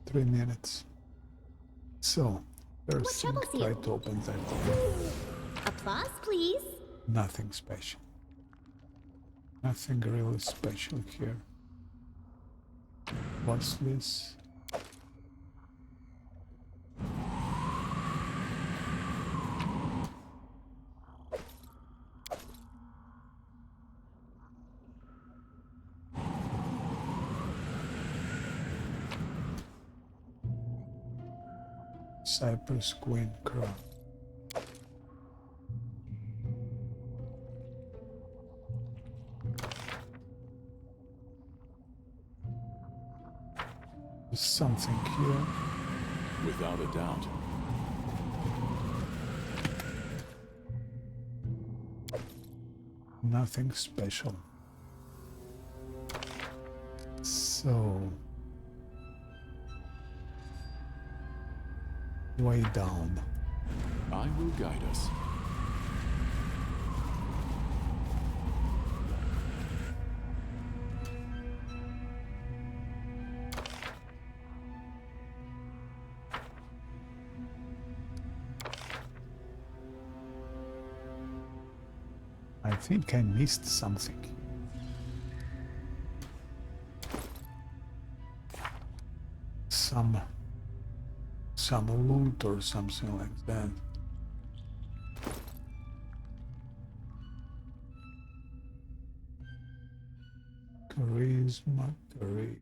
Three minutes. So, first thing, troubles try you? to open that door. Applause, please. Nothing special. Nothing really special here. What's this? Cypress Queen Crown. There's something here. Without a doubt. Nothing special. So, way down. I will guide us. I think I missed something. Some loot or something like that. Charisma, charisma.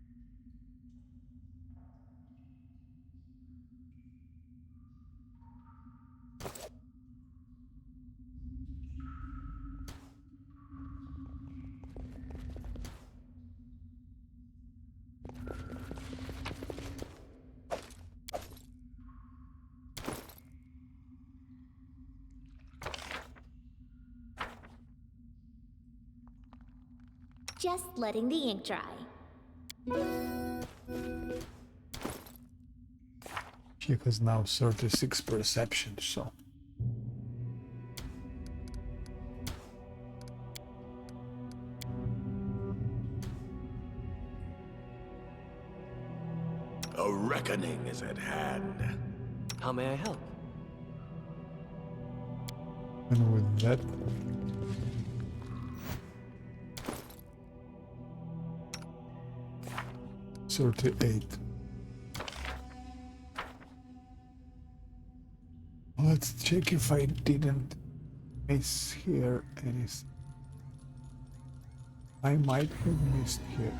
Just letting the ink dry. She has now 36 perception, so. A reckoning is at hand. How may I help? And with that, $38. Let's check if I didn't miss here anything. I might have missed here.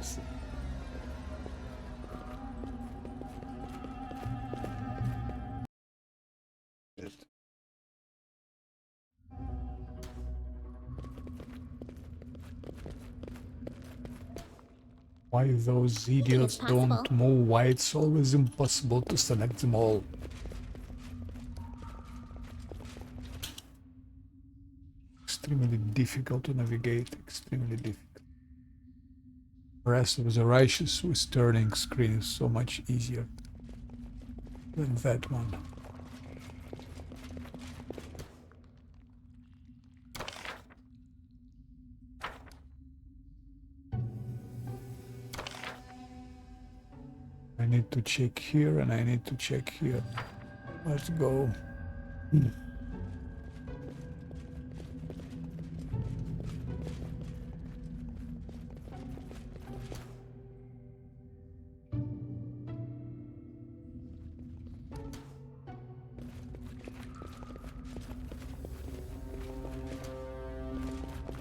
Why those idiots don't possible. move? Why it's always impossible to select them all? Extremely difficult to navigate, extremely difficult. Whereas with the Righteous with turning screen is so much easier than that one. I need to check here and I need to check here. Let's go.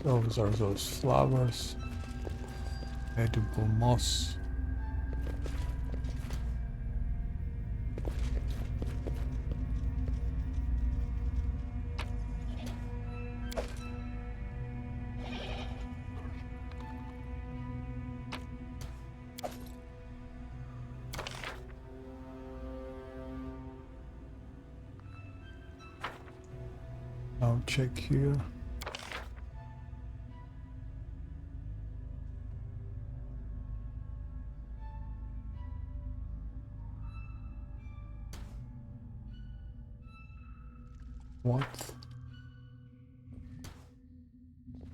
Those are those flowers. Edible moss. Now check here. What?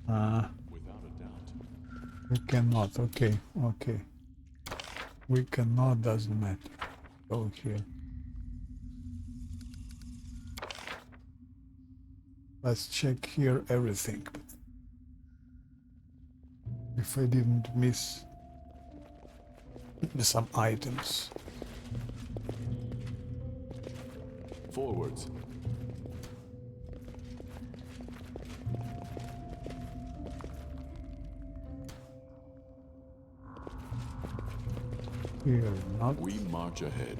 Without a doubt. We cannot. Okay, okay. We cannot, doesn't matter. Go here. Let's check here everything. If I didn't miss some items. Forwards. Here, not. We march ahead.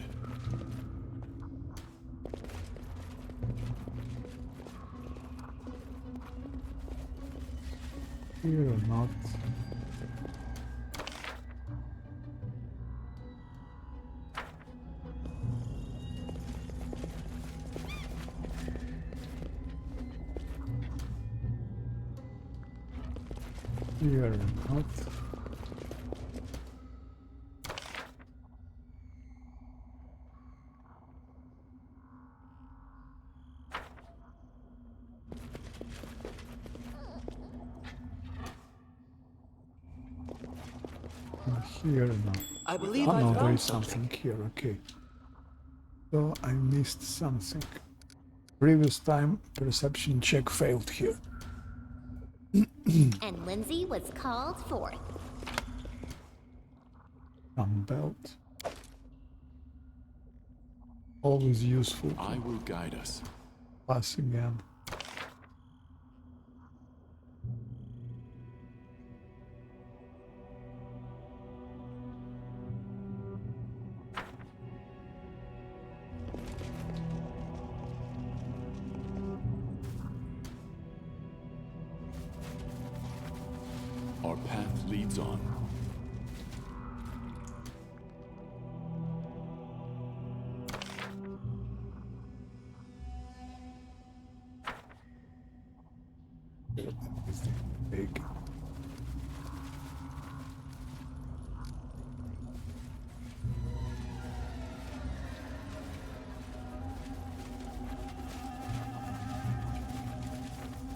Here, not. Here, not. Here, no. I believe Oh I no, there found is something something. here, okay. So I missed something. Previous time, perception check failed here. And Lindsay was called forth. Some belt. Always useful. I will guide us. Pass again. Our path leads on. Big.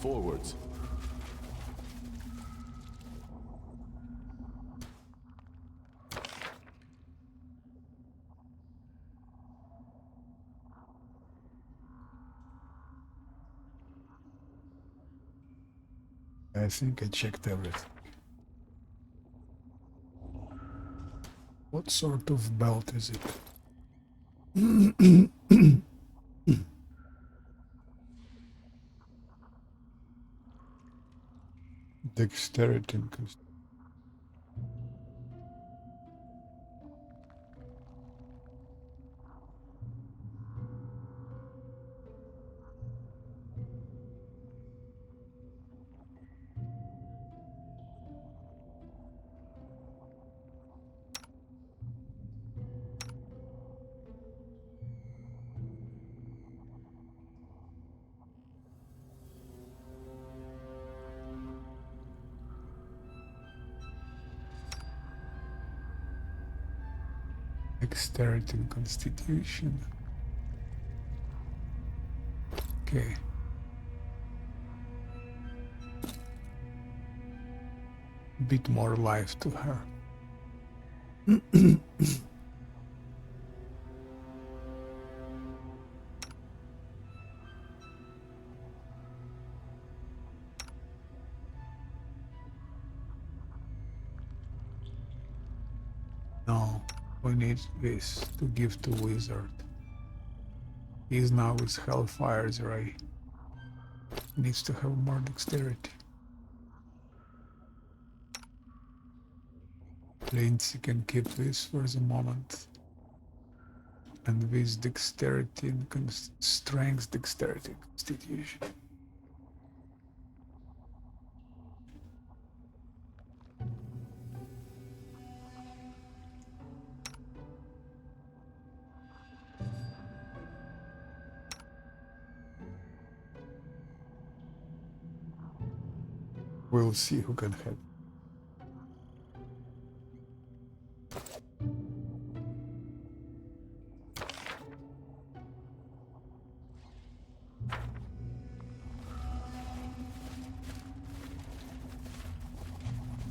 Forwards. I think I checked everything. What sort of belt is it? Dexterity and Dexterity and Constitution. Okay. Bit more life to her. No, we need this to give to Wizard. He's now with Hellfire's Ray. Needs to have more dexterity. Lindsay can keep this for the moment. And with dexterity and strength, dexterity, constitution. We'll see who can have.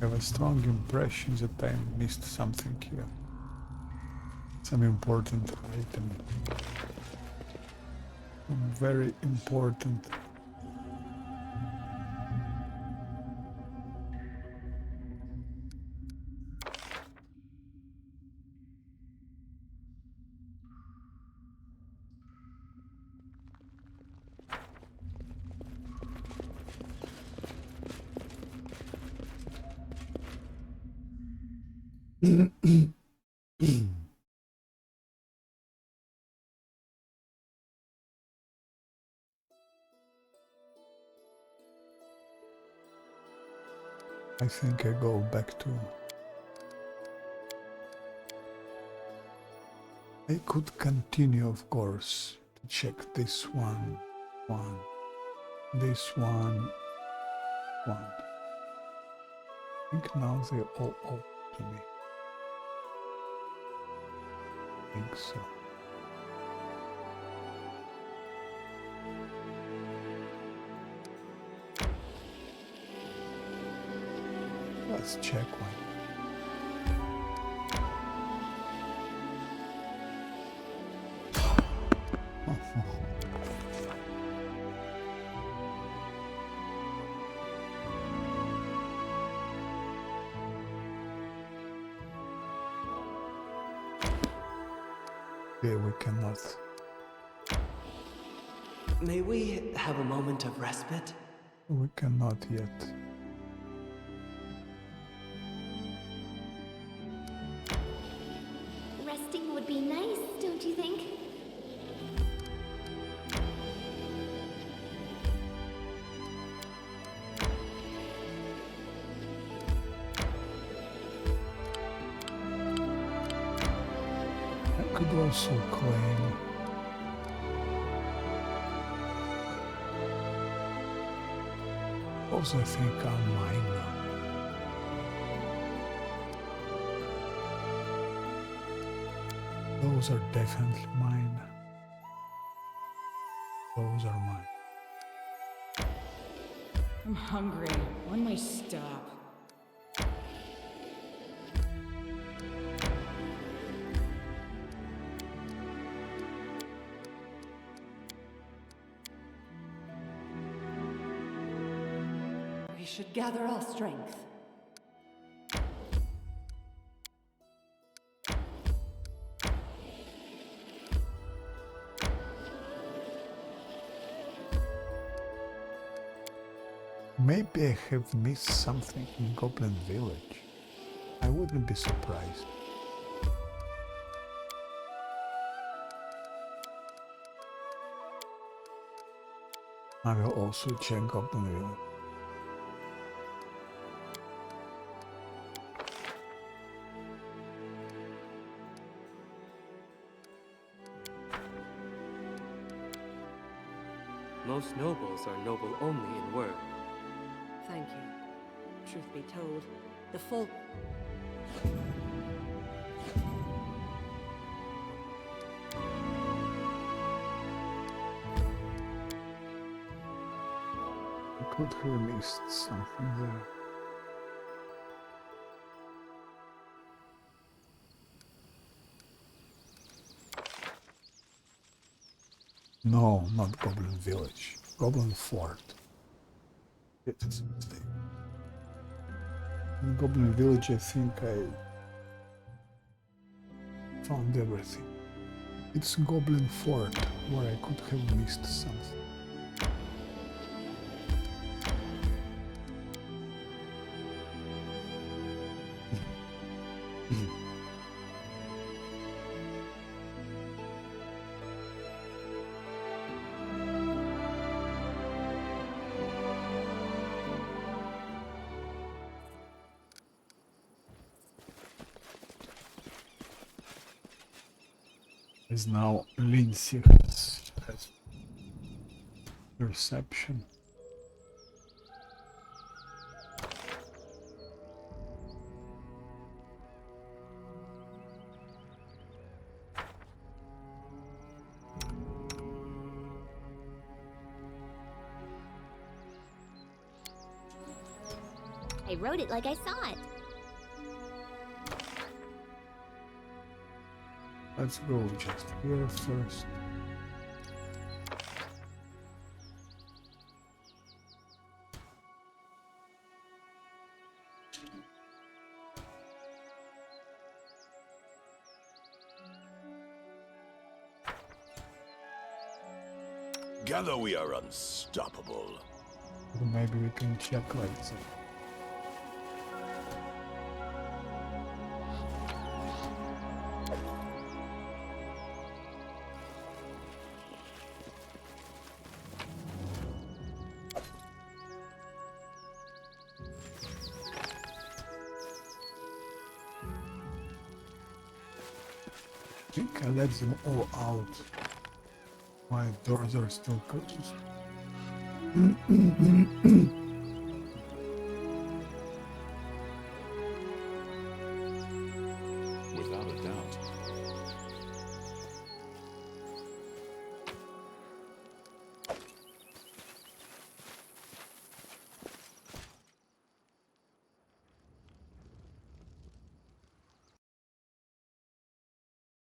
I have a strong impression that I missed something here. Some important item. Some very important. I think I go back to... I could continue, of course, to check this one, this one. I think now they're all open to me. I think so. Let's check one. Okay, we cannot. May we have a moment of respite? We cannot yet. Resting would be nice, don't you think? I could also claim those I think are mine now. Those are definitely mine. Those are mine. I'm hungry. When may stop? We should gather our strength. Maybe I have missed something in Goblin Village. I wouldn't be surprised. I will also check Goblin Village. Most nobles are noble only in word. Thank you. Truth be told, the folk... I could have missed something there. No, not Goblin Village. Goblin Fort. It is a mistake. In Goblin Village, I think I found everything. It's Goblin Fort where I could have missed something. Is now Lindsay has perception. I wrote it like I saw it. Let's go just here first. Gather we are unstoppable. Maybe we can check like that. I think I let them all out. My doors are still closed. Without a doubt.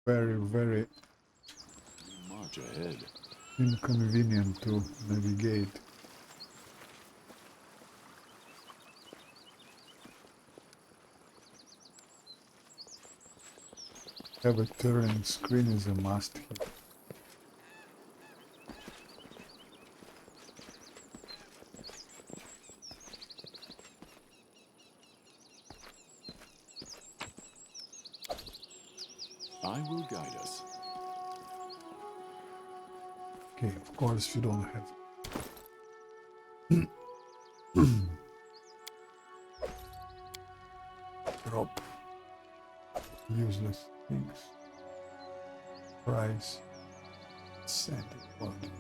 Very, very March ahead. inconvenient to navigate. Have a turning screen is a must here. I will guide us. Okay, of course you don't have. Drop useless things. Price. Send it body.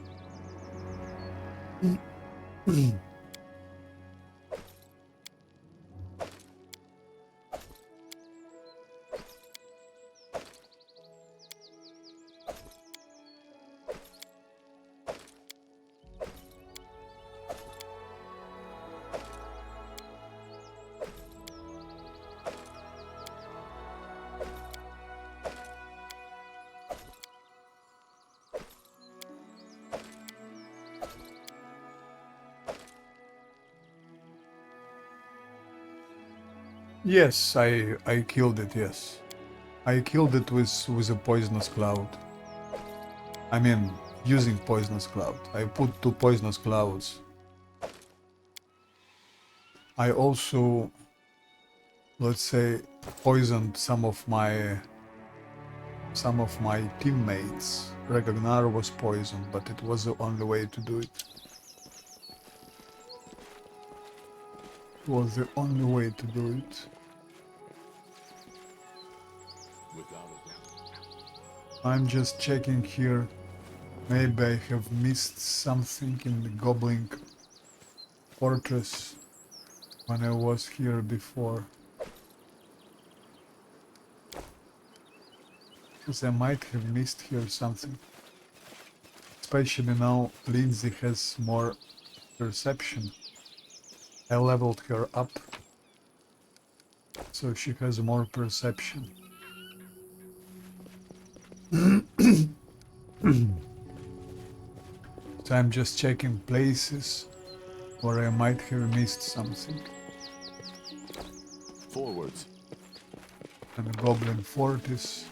Yes, I killed it, yes. I killed it with a poisonous cloud. I mean, using poisonous cloud. I put 2 poisonous clouds. I also, let's say, poisoned some of my teammates. Ragnar was poisoned, but it was the only way to do it. It was the only way to do it. I'm just checking here. Maybe I have missed something in the Goblin Fortress when I was here before. Because I might have missed here something. Especially now Lindsay has more perception. I leveled her up, so she has more perception. So I'm just checking places where I might have missed something. Forwards. And the Goblin Fort is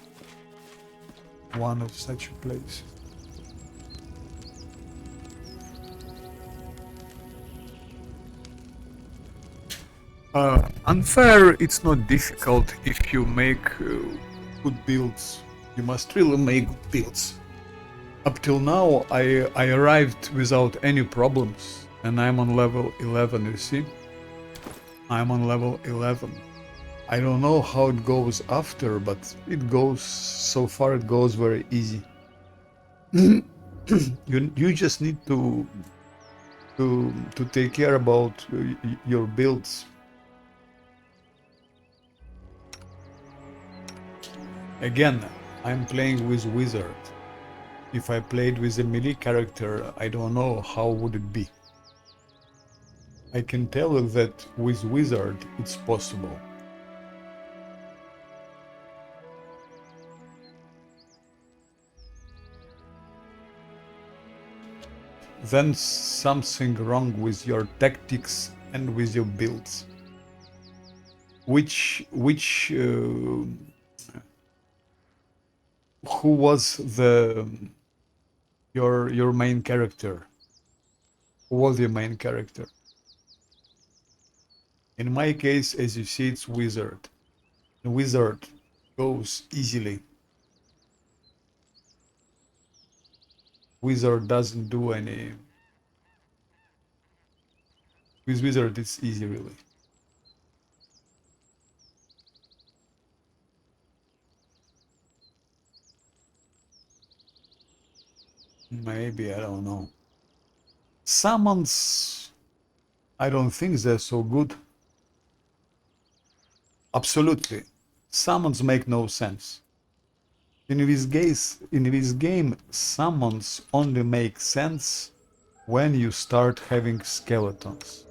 one of such places. Unfair, it's not difficult if you make good builds. You must really make good builds. Up till now, I arrived without any problems, and I'm on level 11, you see? I'm on level 11. I don't know how it goes after, but it goes, so far it goes very easy. You just need to take care about your builds. Again, I'm playing with wizard. If I played with a melee character, I don't know how would it be. I can tell you that with wizard it's possible. Then something wrong with your tactics and with your builds. Who was your main character? Who was your main character? In my case, as you see, it's wizard. The wizard goes easily. Wizard doesn't do any. With wizard, it's easy, really. Maybe, I don't know. Summons, I don't think they're so good. Absolutely. Summons make no sense. In this game, summons only make sense when you start having skeletons.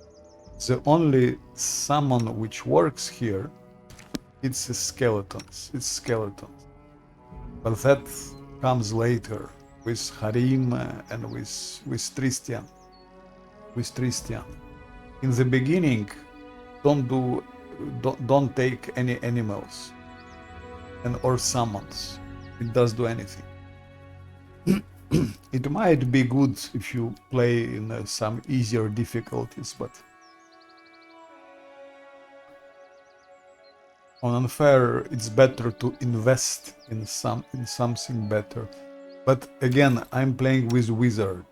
The only summon which works here, it's skeletons. It's skeletons. But that comes later with Harim and with Tristian. With Tristian. In the beginning, don't take any animals and or summons. It does do anything. It might be good if you play in some easier difficulties, but on unfair, it's better to invest in something better. But again, I'm playing with wizard.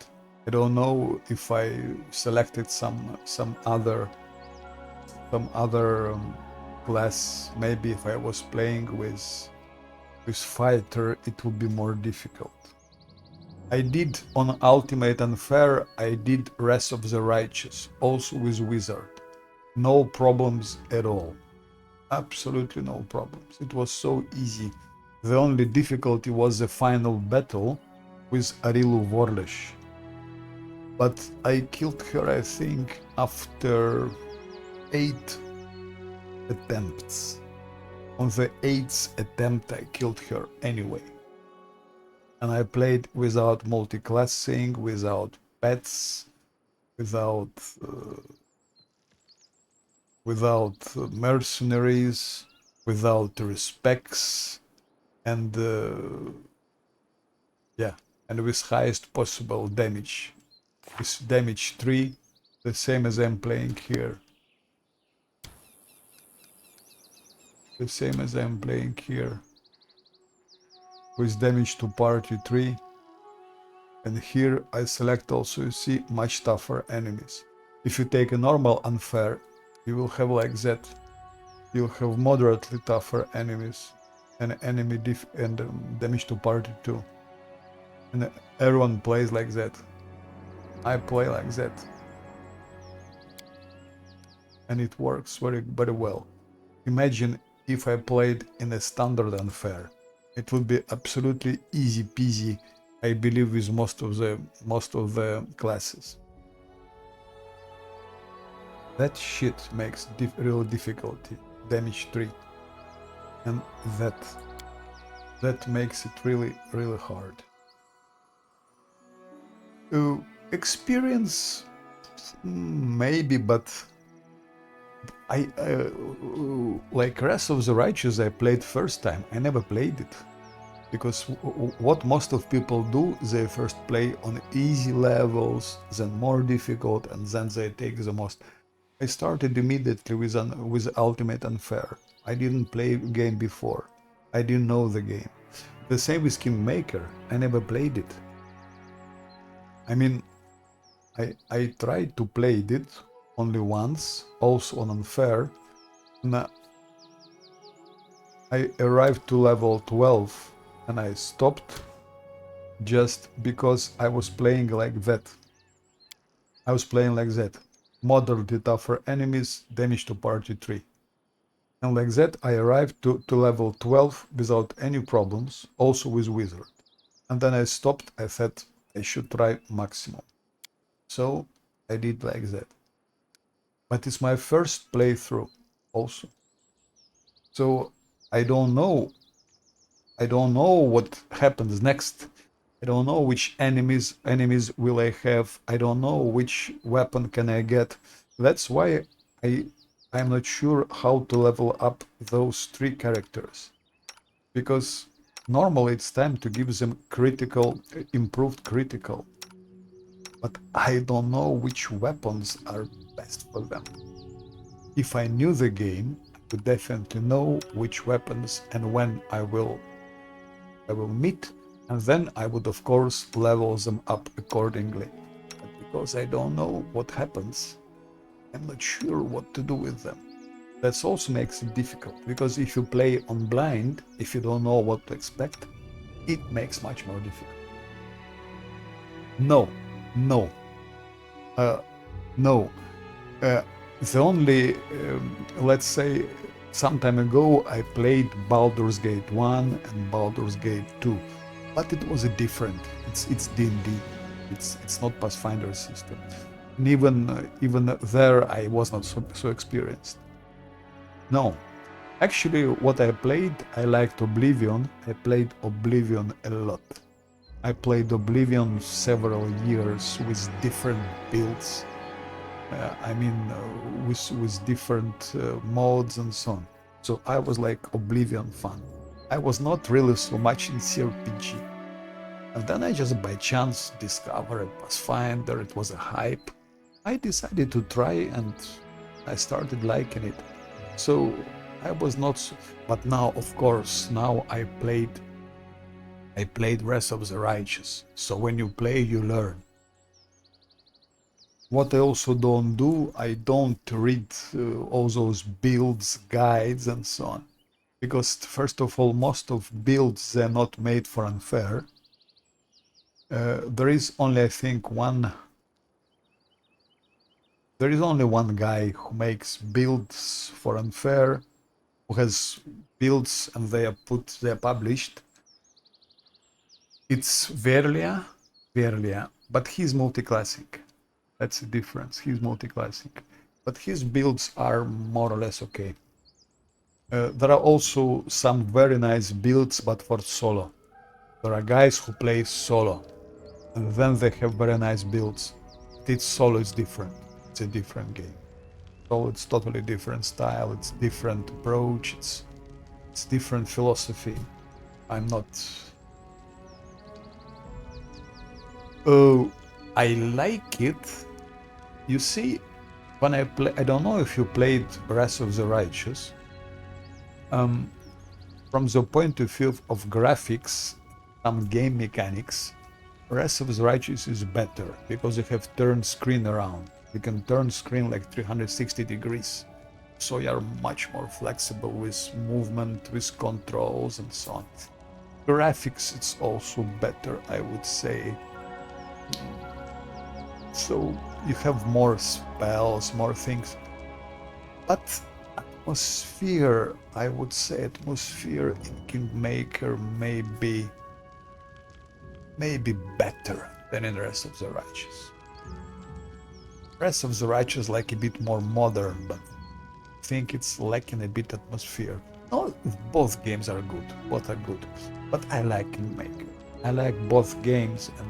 I don't know if I selected some other class. Maybe if I was playing with fighter, it would be more difficult. I did on Ultimate Unfair, I did Wrath of the Righteous, also with wizard. No problems at all. Absolutely no problems. It was so easy. The only difficulty was the final battle with Arilu Vorlesh. But I killed her, I think, after 8 attempts. On the 8th attempt I killed her anyway. And I played without multi-classing, without pets, without without mercenaries, without respects, and yeah, and with highest possible damage. With damage 3, the same as I'm playing here. The same as I'm playing here. With damage to party 3. And here I select also, you see, much tougher enemies. If you take a normal unfair, you will have like that. You'll have moderately tougher enemies and enemy and damage to party 2. And everyone plays like that. I play like that. And it works very, very well. Imagine if I played in a standard unfair. It would be absolutely easy peasy, I believe, with most of the classes. That shit makes real difficulty, damage 3, and that makes it really, really hard. Experience, maybe, but I like Wrath of the Righteous I played first time. I never played it. Because what most of people do, they first play on easy levels, then more difficult, and then they take the most. I started immediately with Ultimate Unfair. I didn't play the game before. I didn't know the game. The same with Kingmaker. I never played it. I mean, I tried to play it only once, also on Unfair. And I arrived to level 12 and I stopped just because I was playing like that. I was playing like that. Moderately tougher enemies, damage to party 3. And like that I arrived to level 12 without any problems, also with Wizard. And then I stopped, I thought I should try maximum. So I did like that. But it's my first playthrough also. So I don't know what happens next. I don't know which enemies will I have. I don't know which weapon can I get. That's why I'm not sure how to level up those 3 characters. Because normally it's time to give them critical, improved critical. But I don't know which weapons are best for them. If I knew the game, I would definitely know which weapons and when I will meet, and then I would of course level them up accordingly. But because I don't know what happens, I'm not sure what to do with them. That also makes it difficult, because if you play on blind, if you don't know what to expect, it makes much more difficult. No. The only, let's say, some time ago I played Baldur's Gate 1 and Baldur's Gate 2, but it was a different. It's D&D. It's not Pathfinder system. And even there I was not so experienced. No, actually, what I played, I liked Oblivion. I played Oblivion a lot. I played Oblivion several years with different builds. With different modes and so on. So I was like Oblivion fan. I was not really so much in CRPG. And then I just by chance discovered Pathfinder. It was a hype. I decided to try and I started liking it. So I was not, but now of course, now I played Wrath of the Righteous. So when you play, you learn. What I also don't do, I don't read all those builds, guides and so on. Because first of all, most of builds, they're not made for unfair. There is only, I think, there is only one guy who makes builds for unfair, who has builds and they are published. It's Verlia, but he's multi-classic. That's the difference. He's multi-classic, but his builds are more or less okay. There are also some very nice builds, but for solo. There are guys who play solo, and then they have very nice builds. It's solo is different. It's a different game. So it's totally different style, it's different approach, it's different philosophy. I'm not. Oh, I like it. You see, when I play, I don't know if you played Wrath of the Righteous. From the point of view of graphics, some game mechanics, Wrath of the Righteous is better because you have turn screen around. You can turn screen like 360 degrees. So you are much more flexible with movement, with controls and so on. Graphics, it's also better, I would say. So you have more spells, more things. But atmosphere, I would say atmosphere in Kingmaker may be better than in Rest of the Righteous. Rest of the Righteous like a bit more modern, but I think it's lacking a bit atmosphere. No, both games are good, both are good, but I like Kingmaker. I like both games, and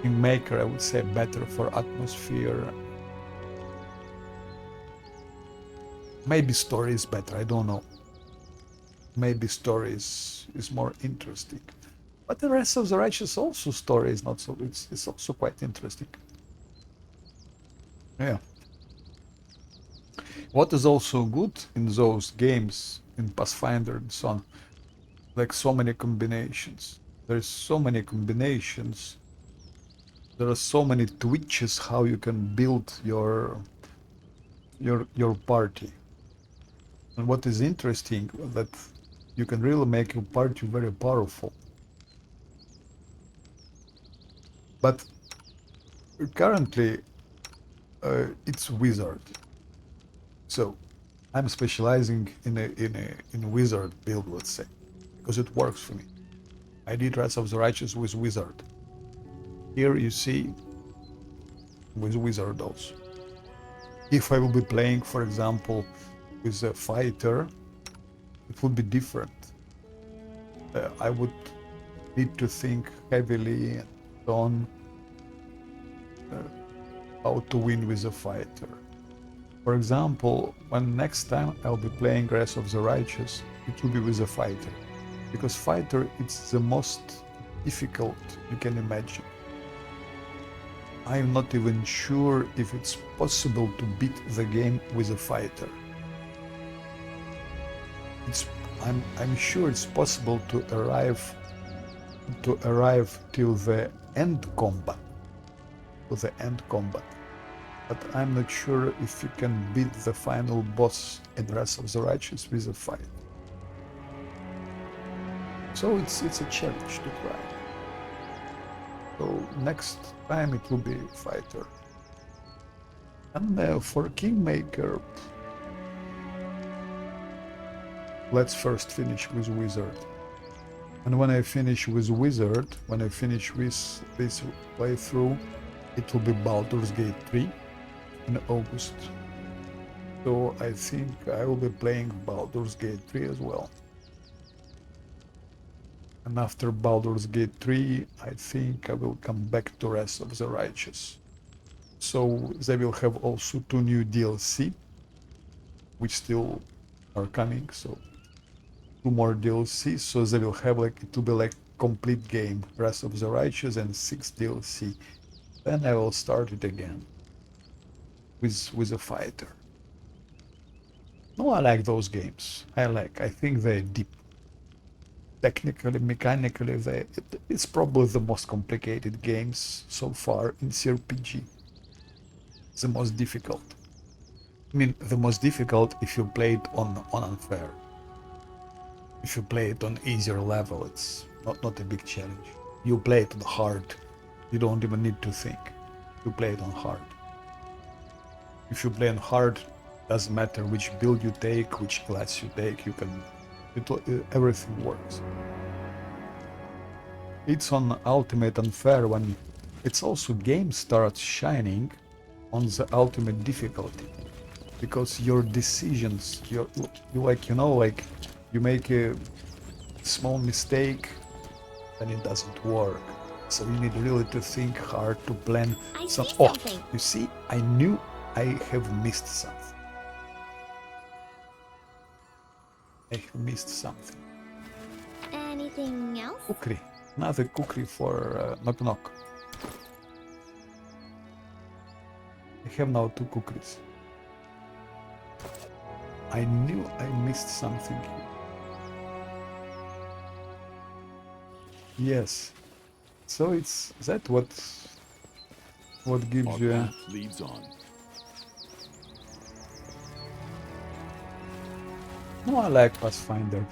Kingmaker I would say better for atmosphere. Maybe story is better, I don't know. Maybe story is more interesting. But the Rest of the Righteous also story is not so, it's also quite interesting. Yeah. What is also good in those games, in Pathfinder and so on, like so many combinations. There's so many combinations. There are so many twitches how you can build your party. And what is interesting that you can really make your party very powerful. But currently it's wizard. So I'm specializing in a wizard build, let's say, because it works for me. I did Wrath of the Righteous with wizard. Here you see with wizard also. If I will be playing, for example, with a fighter, it would be different. I would need to think heavily and so on how to win with a fighter. For example, when next time I'll be playing Wrath of the Righteous, it will be with a fighter. Because fighter, it's the most difficult you can imagine. I'm not even sure if it's possible to beat the game with a fighter. I'm sure it's possible to arrive till the end combat. But I'm not sure if you can beat the final boss in Wrath of the Righteous with a fight. So it's a challenge to try. So next time it will be fighter. And for Kingmaker, let's first finish with wizard. And when I finish with wizard, when I finish with this playthrough, it will be Baldur's Gate 3 in August. So I think I will be playing Baldur's Gate 3 as well. And after Baldur's Gate 3, I think I will come back to Wrath of the Righteous. So they will have also 2 new DLC, which still are coming. So 2 more DLCs. So they will have like, it will be like complete game, Wrath of the Righteous and 6 DLC. Then I will start it again with a fighter. No, I like those games. I think they're deep. Technically, mechanically, it's probably the most complicated games so far in CRPG. The most difficult. I mean, the most difficult if you play it on unfair. If you play it on easier level, it's not a big challenge. You play it on hard, you don't even need to think. You play it on hard. If you play on hard, doesn't matter which build you take, which class you take, everything works. It's on ultimate unfair when it's also game starts shining on the ultimate difficulty, because your decisions, you make a small mistake and it doesn't work. So you need really to think hard to plan I some. see Oh, something. you see, I knew I have missed something. I have missed something. Anything else? Kukri. Another kukri for knock knock. I have now 2 kukris. I knew I missed something here. Yes. So it's that what gives Our you a... path leads on. No, I like Pathfinder.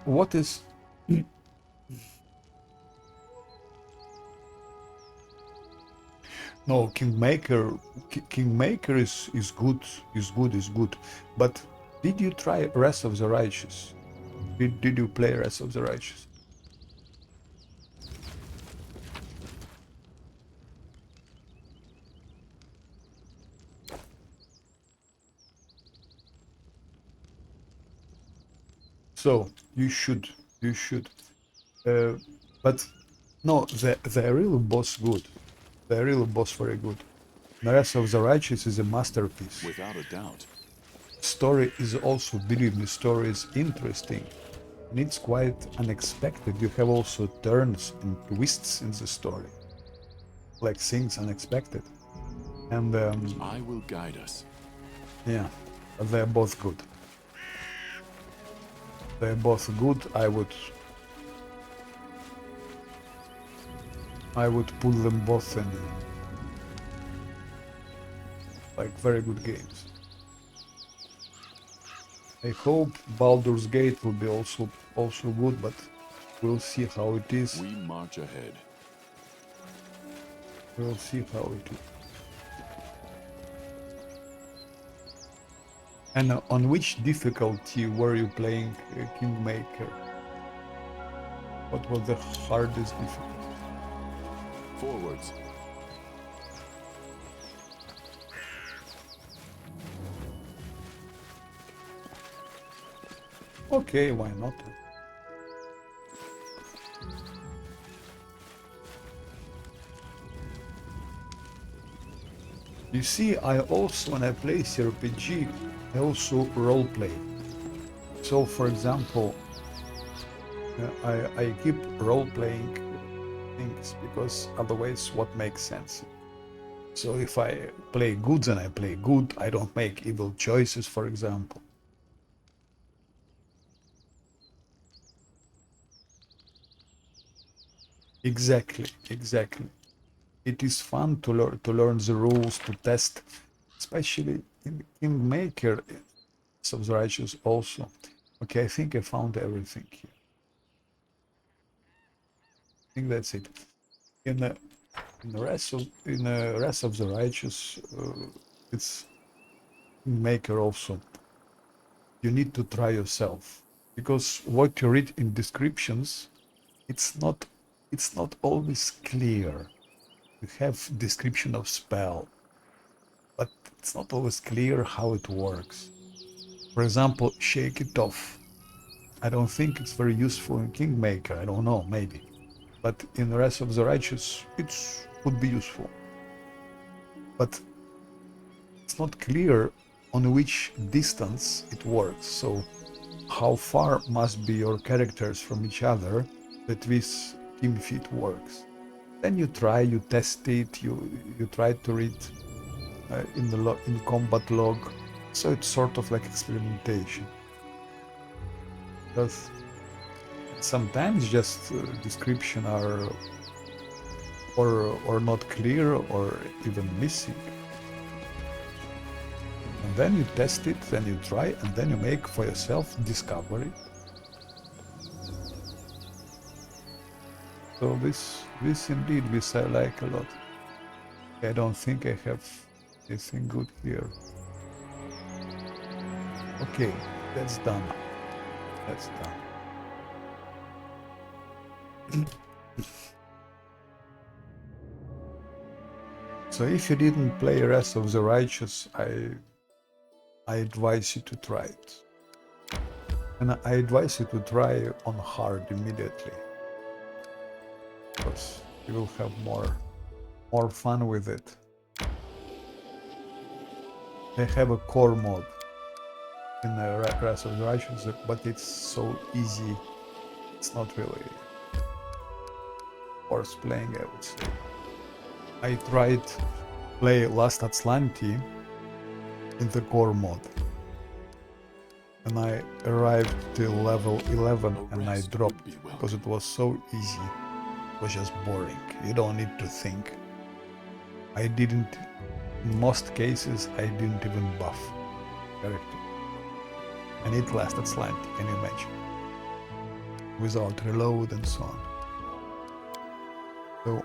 What is... No, Kingmaker is good, is good. But did you try Rest of the Righteous? Did you play Rest of the Righteous? So you should. Uh, but no, the real boss good. The real boss very good. The Rest of the Righteous is a masterpiece. Without a doubt. Story is also, believe me, story is interesting. And it's quite unexpected. You have also turns and twists in the story. Like things unexpected. And I will guide us. yeah, they're both good. They're both good. I would put them both in like very good games. I hope Baldur's Gate will be also good, but we'll see how it is. We march ahead. We'll see how it is. And on which difficulty were you playing Kingmaker? What was the hardest difficulty? Forwards. Okay, why not? You see, I also, when I play CRPG, I also roleplay. So, for example, I keep role-playing things because otherwise what makes sense? So if I play good, then I play good. I don't make evil choices, for example. Exactly. It is fun to learn the rules, to test, especially in Kingmaker, of the Righteous also. Okay, I think I found everything here. I think that's it. In the rest of the Righteous, it's Kingmaker also. You need to try yourself, because what you read in descriptions, it's not always clear. You have description of spell, but it's not always clear how it works. For example, shake it off. I don't think it's very useful in Kingmaker. I don't know, maybe. But in the rest of the Righteous, it would be useful. But it's not clear on which distance it works. So how far must be your characters from each other that this team fit works? Then you try, you test it, you try to read in combat log. So it's sort of like experimentation. Because sometimes just description are or not clear or even missing. And then you test it, then you try, and then you make for yourself discovery. So this indeed, this I like a lot. I don't think I have anything good here. Okay, that's done. That's done. So if you didn't play Rest of the Righteous, I advise you to try it. And I advise you to try on hard immediately, because you will have more fun with it. they have a core mod in the Rise of the Righteous, but it's so easy. It's not really worth playing, I would say. I tried play Last Atlanti in the core mod, and I arrived till level 11 and I dropped because it was so easy. It was just boring. You don't need to think. I didn't, in most cases, I didn't even buff character. And it lasted slightly, can you imagine? Without reload and so on. So,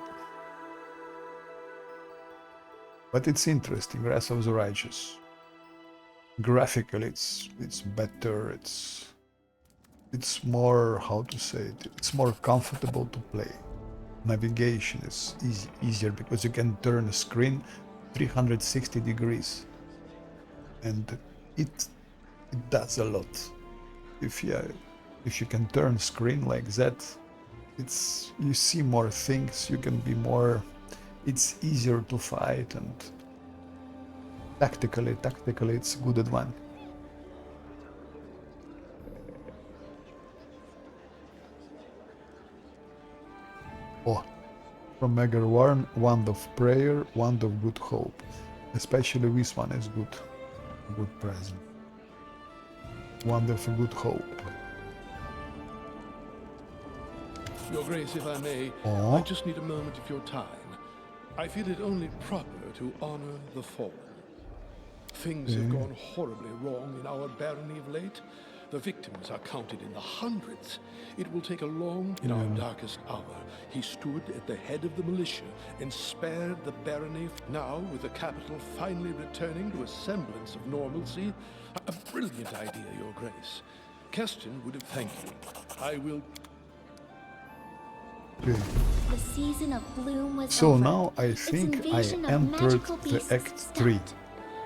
but it's interesting, Wrath of the Righteous. Graphically, it's better. It's more, how to say it? It's more comfortable to play. Navigation is easier because you can turn the screen 360 degrees, and it does a lot. If you can turn screen like that, you see more things. You can be more. It's easier to fight, and tactically it's a good advantage. Oh, from Megar Warren, Wand of Prayer, Wand of Good Hope. Especially this one is good. Good present. Wand of Good Hope. Your Grace, if I may, Oh. I just need a moment of your time. I feel it only proper to honor the fallen. Things have gone horribly wrong in our barony of late. The victims are counted in the hundreds. It will take a long, in our darkest hour. He stood at the head of the militia and spared the barony. Now, with the capital finally returning to a semblance of normalcy, a brilliant idea, Your Grace. Keston would have thanked you. I will... Okay. The season of bloom was So over. now I Its think I invasion of entered magical the beasts Act stopped. 3.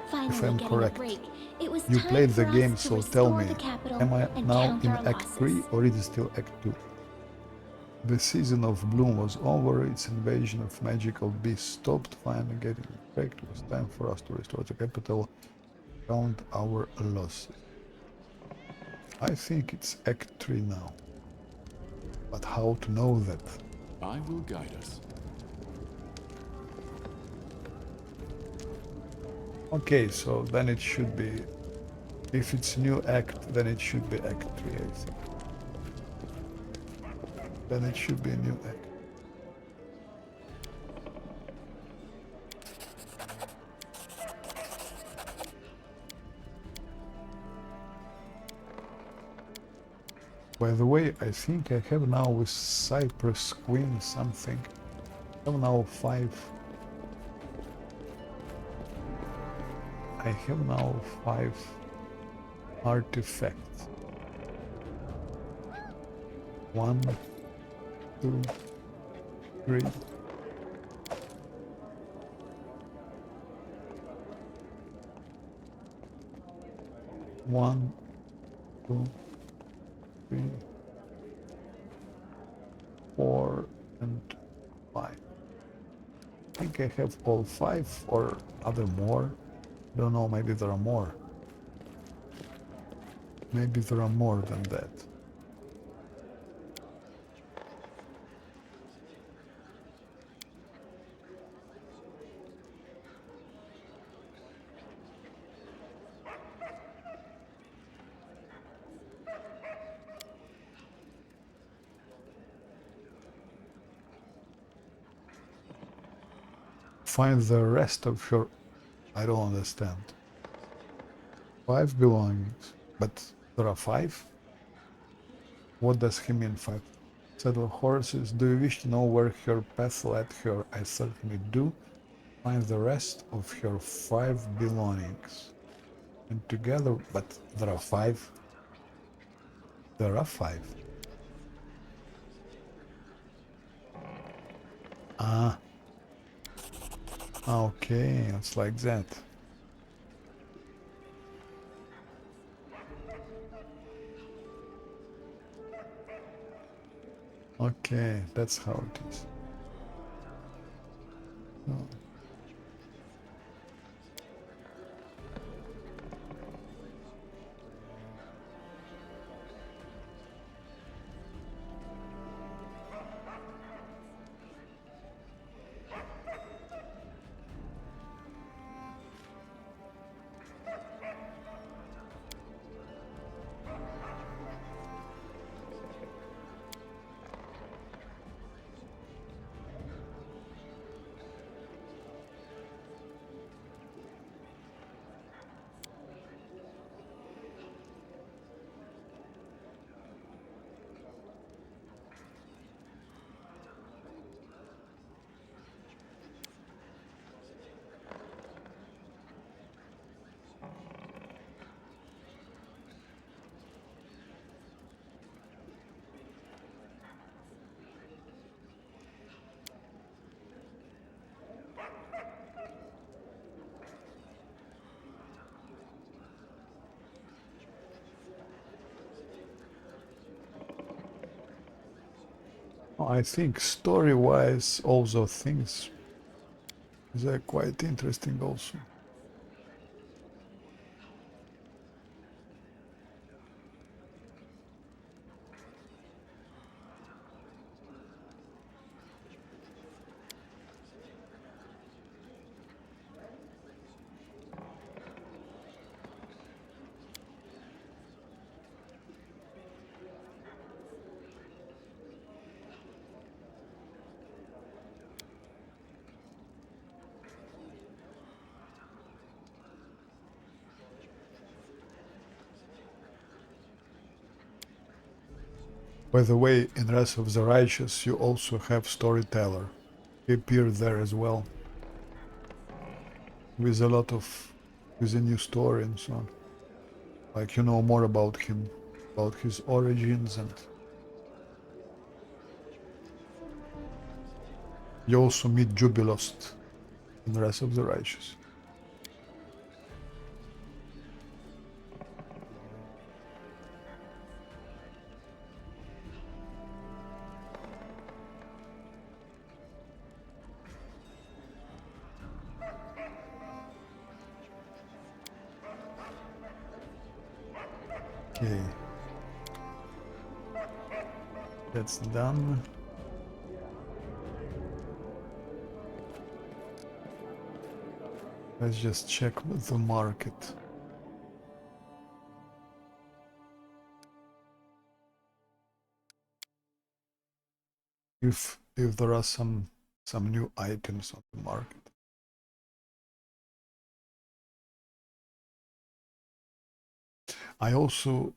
Finally If I'm getting correct. a break. It was You time played the for game, us to so tell restore me, the capital am I and now count in our Act losses. 3 or is it still Act 2? The season of bloom was over, its invasion of magical beasts stopped, finally getting a break. It was time for us to restore the capital, count our losses. I think it's Act 3 now. But how to know that? I will guide us. Okay, so then it should be, if it's new act, then it should be Act 3, I think. Then it should be a new act. By the way, I think I have now with Cypress Queen something. I have now 5. I have now 5 artifacts. 1, 2, 3. One, 2, 3, 4, and 5. I think I have all 5 or other more. Don't know, maybe there are more. Maybe there are more than that. Find the rest of your... I don't understand. 5 belongings. But there are 5? What does he mean 5? Saddle horses. Do you wish to know where her path led her? I certainly do. Find the rest of her 5 belongings. And together, but there are 5. There are 5. Ah. Okay, it's like that. Okay, that's how it is. Oh. I think story-wise, all those things they're quite interesting also. By the way, in Wrath of the Righteous you also have Storyteller. He appeared there as well. With a new story and so on. Like you know more about him, about his origins, and you also meet Jubilost in Wrath of the Righteous. Okay. That's done. Let's just check the market. If there are some new items on the market. I also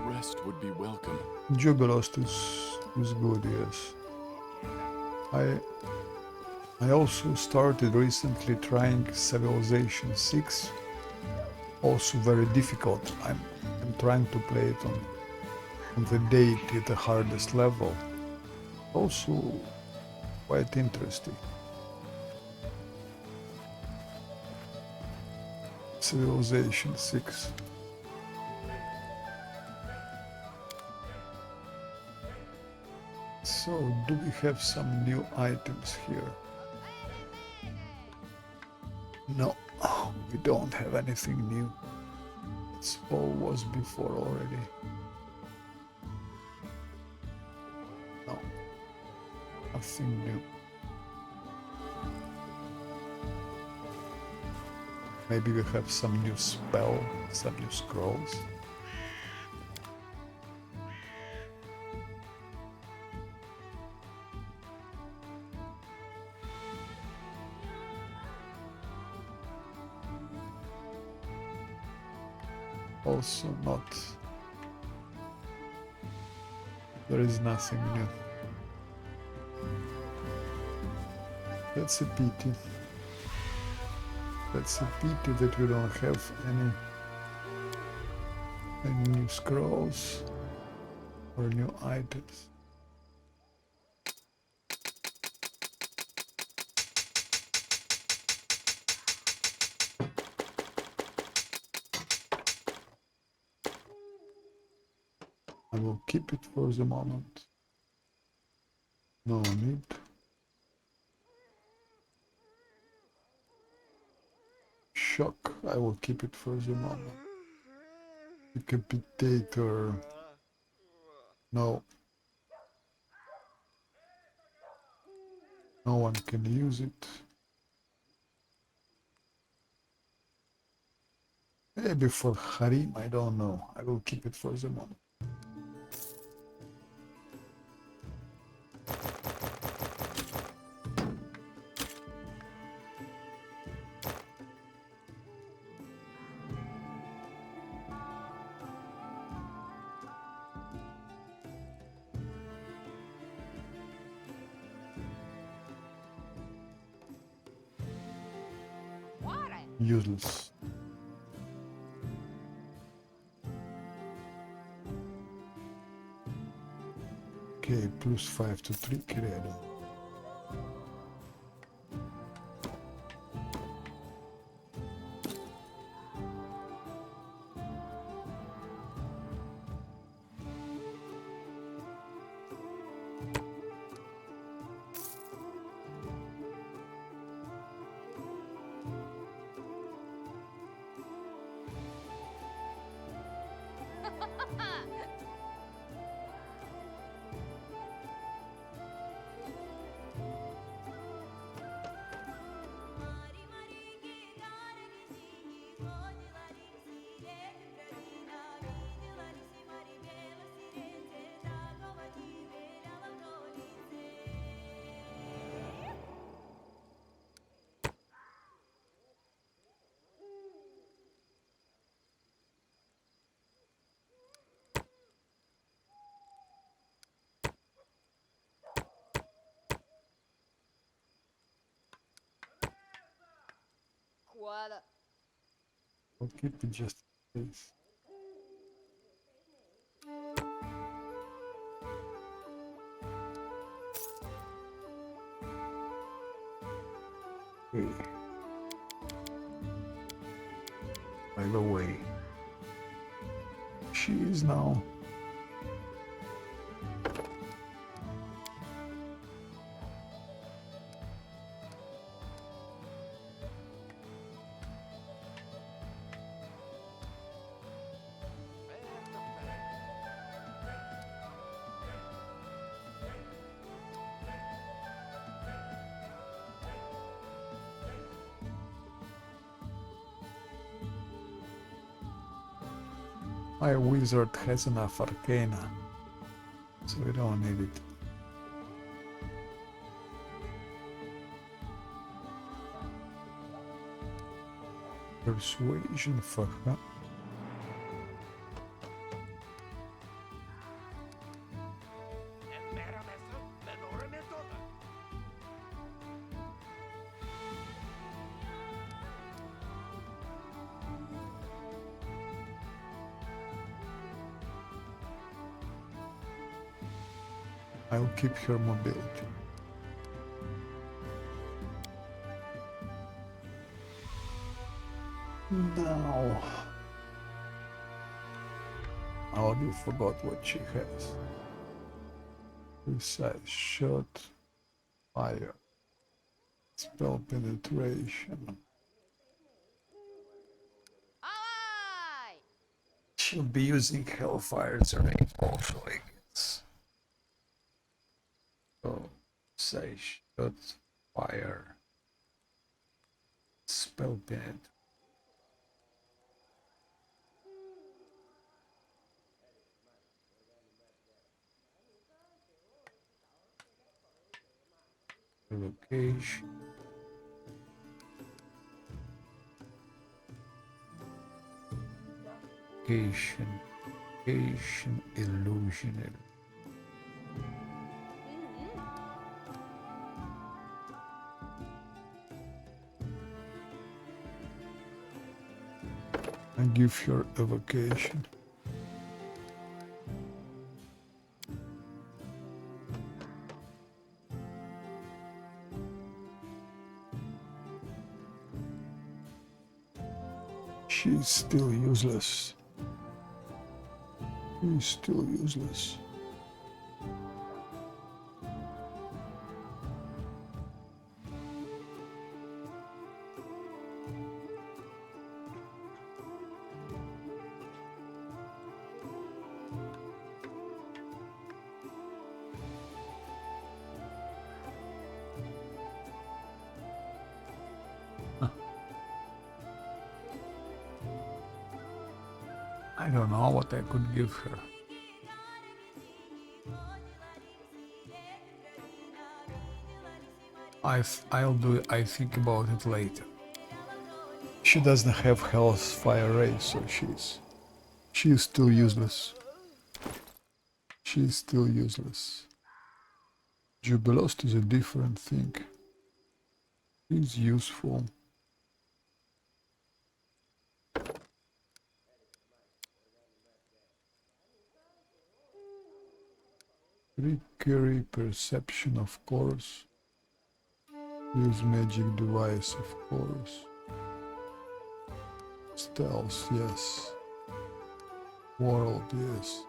Rest would be welcome. Jubilost is good, yes. I also started recently trying Civilization 6. Also very difficult. I'm trying to play it on the deity, the hardest level. Also quite interesting. Civilization 6. So, do we have some new items here? No, we don't have anything new. It's all was before already. No, nothing new. Maybe we have some new spell, some new scrolls. Also not. There is nothing new. That's a pity. That's a pity that we don't have any new scrolls or new items. I will keep it for the moment. No need. Shock, I will keep it for the moment. Decapitator. No. No one can use it. Maybe for Harim, I don't know. I will keep it for the moment. Useless. Okay, +5 to 3 credo. I'll keep it just in case. Okay. By the way, she is now. My wizard has enough arcana, so we don't need it. Persuasion for her. I'll keep her mobility. Now, I already forgot what she has. Precise shot, fire, spell penetration. She'll be using Hellfire's range also, I guess. So, say shot, fire, spell penetration. Location. Location, illusionary. And give her evocation. She's still useless. He's still useless. I don't know what I could give her. I'll do it. I think about it later. She doesn't have Hell's Fire Ray, so she's still useless. She's still useless. Jubilost is a different thing. It's useful. Trickery, perception, of course. Use magic device, of course. Stealth, yes. World, yes.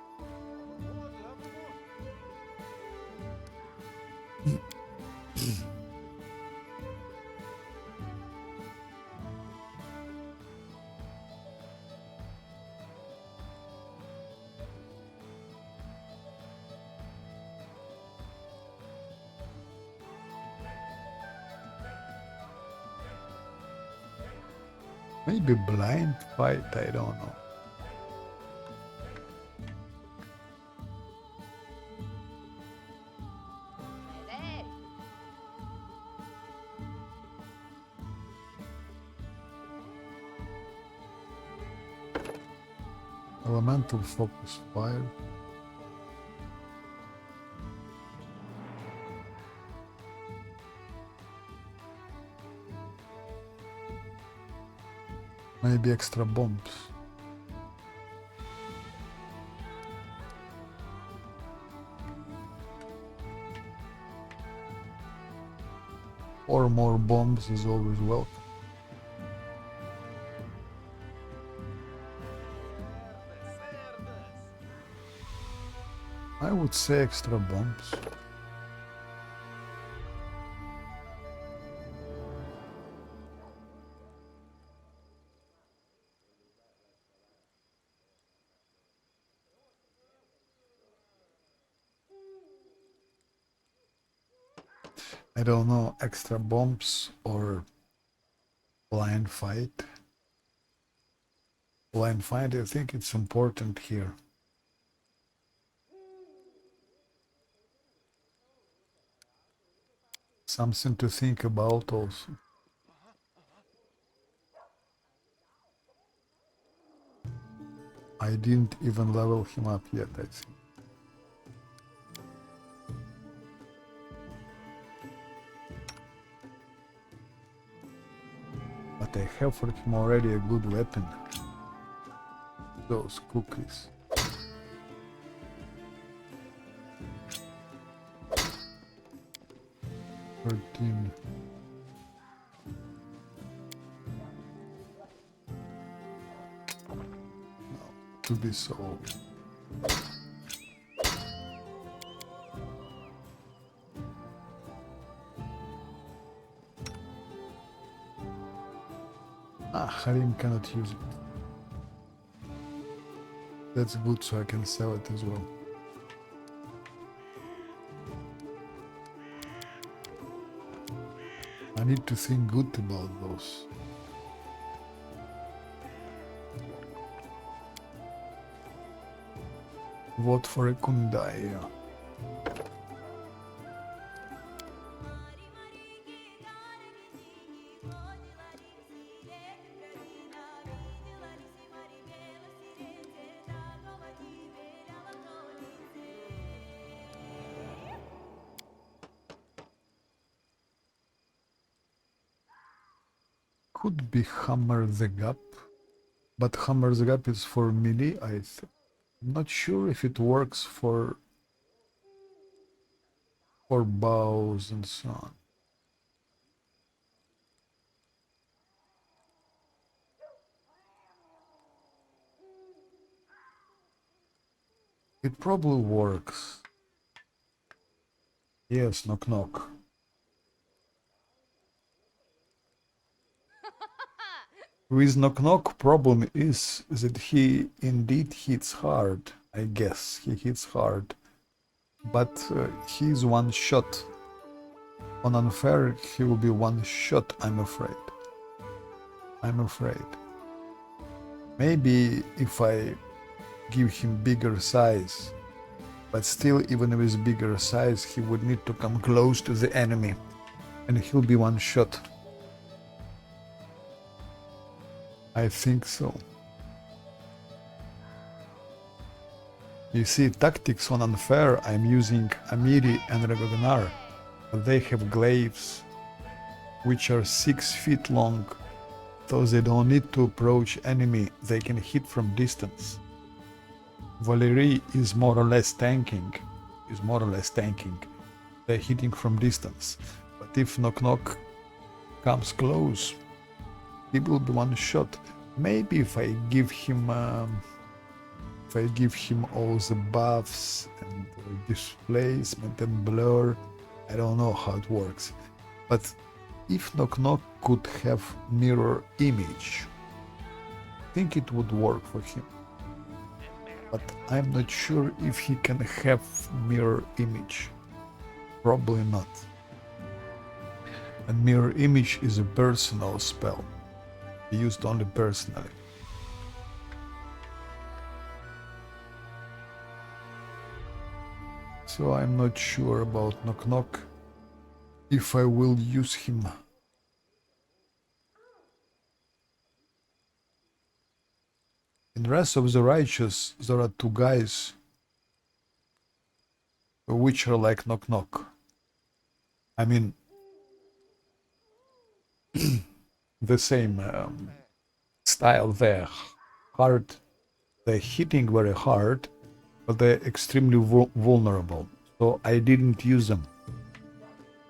Maybe blind fight, I don't know. Elemental focus fire. Maybe extra bombs. Or more bombs is always welcome. I would say extra bombs. I don't know, extra bombs or blind fight. Blind fight, I think it's important here. Something to think about also. I didn't even level him up yet, I think. But I have for him already a good weapon. Those cookies. $13. To be solved. Harim cannot use it. That's good, so I can sell it as well. I need to think good about those. Vote for a Kundai. Could be Hammer the Gap, but Hammer the Gap is for melee, I'm not sure if it works for bows and so on. It probably works. Yes, knock knock. With knock knock, problem is that he indeed hits hard. I guess he hits hard, but he's one shot. On unfair, he will be one shot. I'm afraid. Maybe if I give him bigger size, but still, even with bigger size, he would need to come close to the enemy, and he'll be one shot. I think so. You see, tactics on unfair, I'm using Amiri and Ragnar. They have glaives, which are 6 feet long, so they don't need to approach enemy, they can hit from distance. Valerie is more or less tanking, they're hitting from distance. But if Knock Knock comes close, he will be one shot. Maybe if I give him all the buffs and displacement and blur, I don't know how it works. But if Knock Knock could have mirror image, I think it would work for him. But I'm not sure if he can have mirror image. Probably not. And mirror image is a personal spell, used only personally. So I'm not sure about Knock Knock if I will use him. In Wrath of the Righteous, there are 2 guys which are like Knock Knock. I mean, the same style. They're hard, they're hitting very hard, but they're extremely vulnerable. So I didn't use them.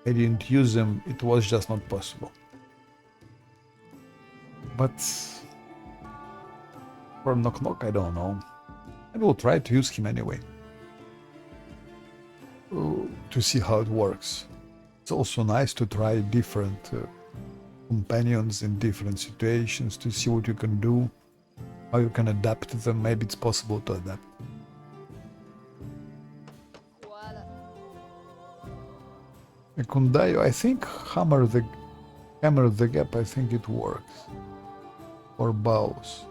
It was just not possible. But for Knock Knock, I don't know. I will try to use him anyway. To see how it works. It's also nice to try different companions in different situations to see what you can do, how you can adapt to them. Maybe it's possible to adapt. Kundayo, I think hammer the gap, I think it works. Or bows.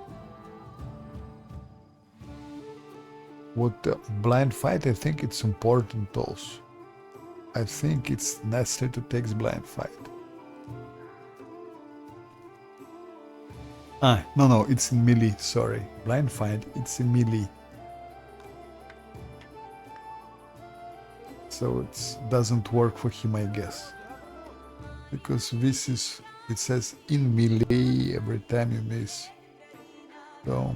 What blind fight, I think it's important also. I think it's necessary to take blind fight. No, it's in melee, sorry. Blind fight, it's in melee. So it doesn't work for him, I guess. Because this is, it says in melee every time you miss. So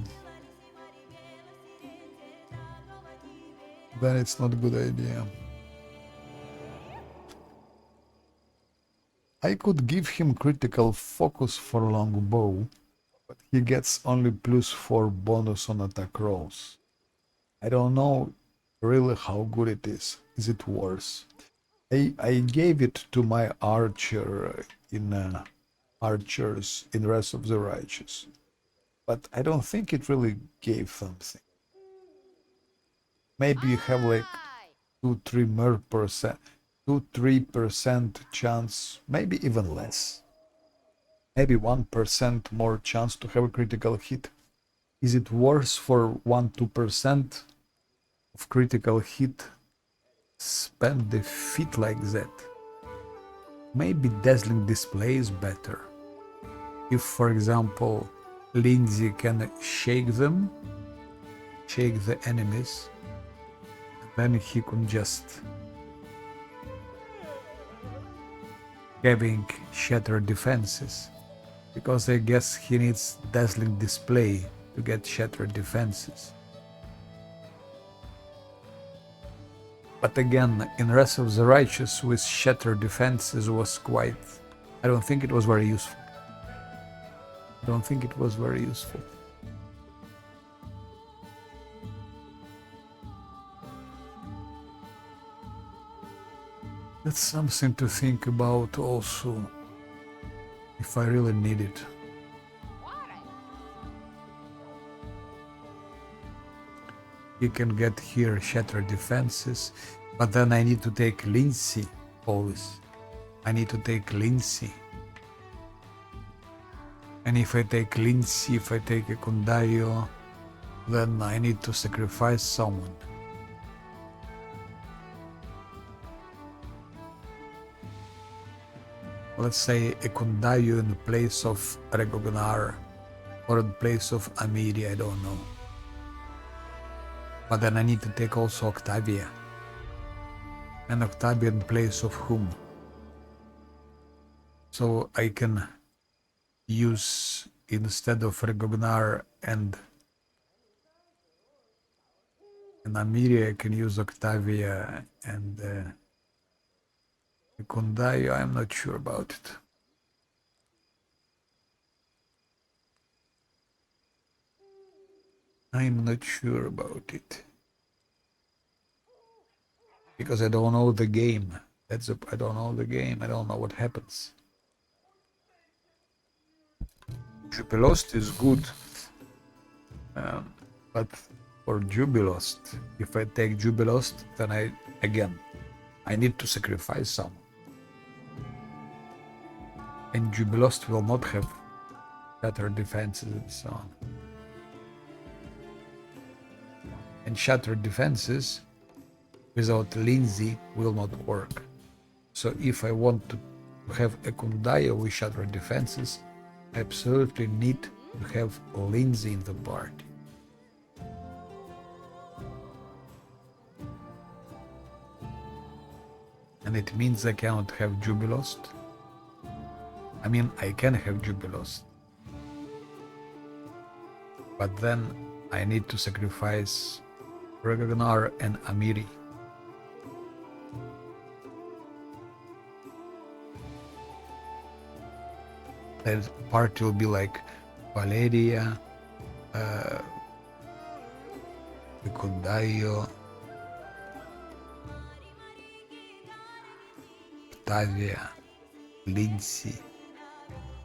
then it's not a good idea. I could give him critical focus for longbow, but he gets only +4 bonus on attack rolls. I don't know really how good it is. Is it worse? I gave it to my archer in Archers in Rest of the Righteous, but I don't think it really gave something. Maybe you have like 2-3% chance, maybe even less. Maybe 1% more chance to have a critical hit. Is it worse for 1-2% of critical hit? Spend the feat like that. Maybe Dazzling Display is better. If, for example, Lindsay can shake the enemies, then he can just having Shatter Defenses, because I guess he needs Dazzling Display to get Shatter Defenses. But again, in Rest of the Righteous with Shatter Defenses was quite... I don't think it was very useful. That's something to think about also, if I really need it. You can get here Shatter Defenses, but then I need to take Lindsay always. And if I take Lindsay, if I take a Kundayo, then I need to sacrifice someone. Let's say a Kundayo in place of Regognar, or in place of Amiri, I don't know. But then I need to take also Octavia. And Octavia in place of whom? So I can use, instead of Regognar and Amiri, I can use Octavia and Kundayo. I'm not sure about it. Because I don't know the game. I don't know the game. I don't know what happens. Jubilost is good. But for Jubilost, if I take Jubilost, then I need to sacrifice someone. And Jubilost will not have better defenses and so on. And Shattered Defenses without Lindsay will not work. So if I want to have a Kundayo with Shattered Defenses, I absolutely need to have Lindsay in the party. And it means I cannot have Jubilost. I mean, I can have Jubilost. But then I need to sacrifice Ragnar and Amiri. That part will be like Valeria, Secundario, Octavia, Lindsay,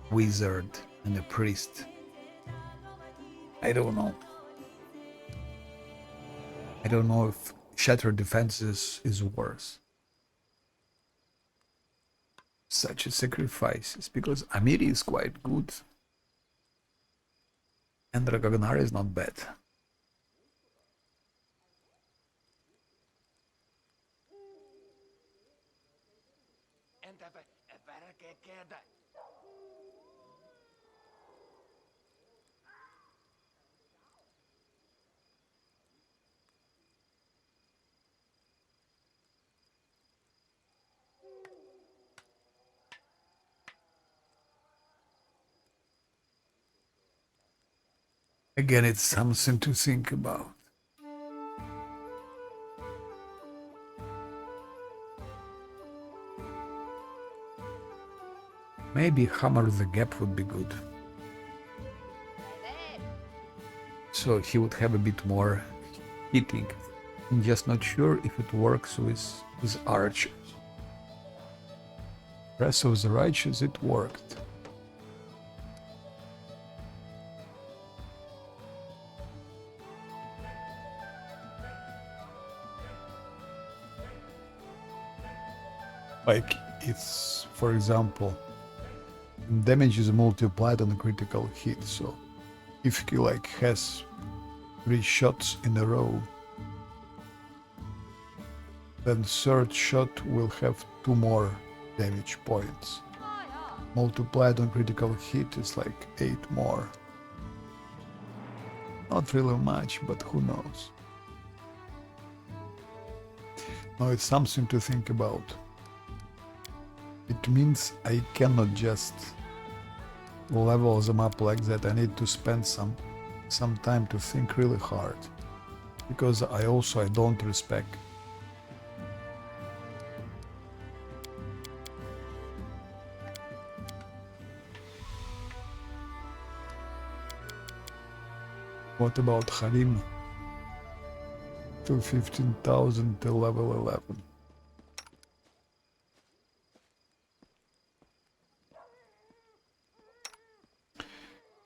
Wizard, and a priest. I don't know. I don't know if Shattered Defenses is worse. Such a sacrifice, because Amiri is quite good. And Ragnar is not bad. Again, it's something to think about. Maybe Hammer the Gap would be good. So he would have a bit more hitting. I'm just not sure if it works with Arch. Breath of the Righteous, it worked. Like, it's, for example, damage is multiplied on a critical hit, so if he like has 3 shots in a row, then third shot will have 2 more damage points. Multiplied on critical hit is like 8 more. Not really much, but who knows. No, it's something to think about. It means I cannot just level them up like that. I need to spend some time to think really hard, because I don't respect. What about Harim? To 15,000 till level 11.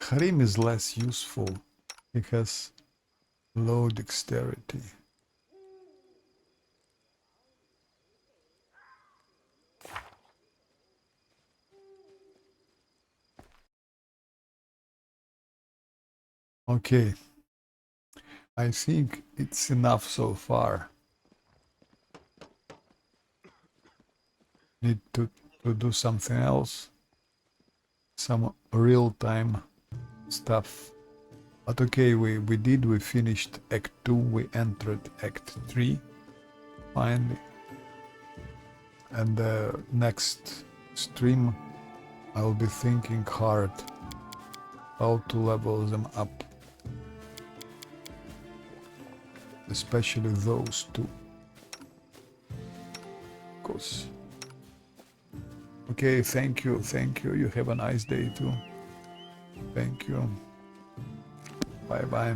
Harim is less useful. He has low dexterity. Okay. I think it's enough so far. Need to do something else. Some real-time stuff. But okay, we finished Act 2, we entered Act 3, finally. And the next stream, I'll be thinking hard how to level them up. Especially those two. Because... Okay, thank you. You have a nice day too. Thank you. Bye-bye.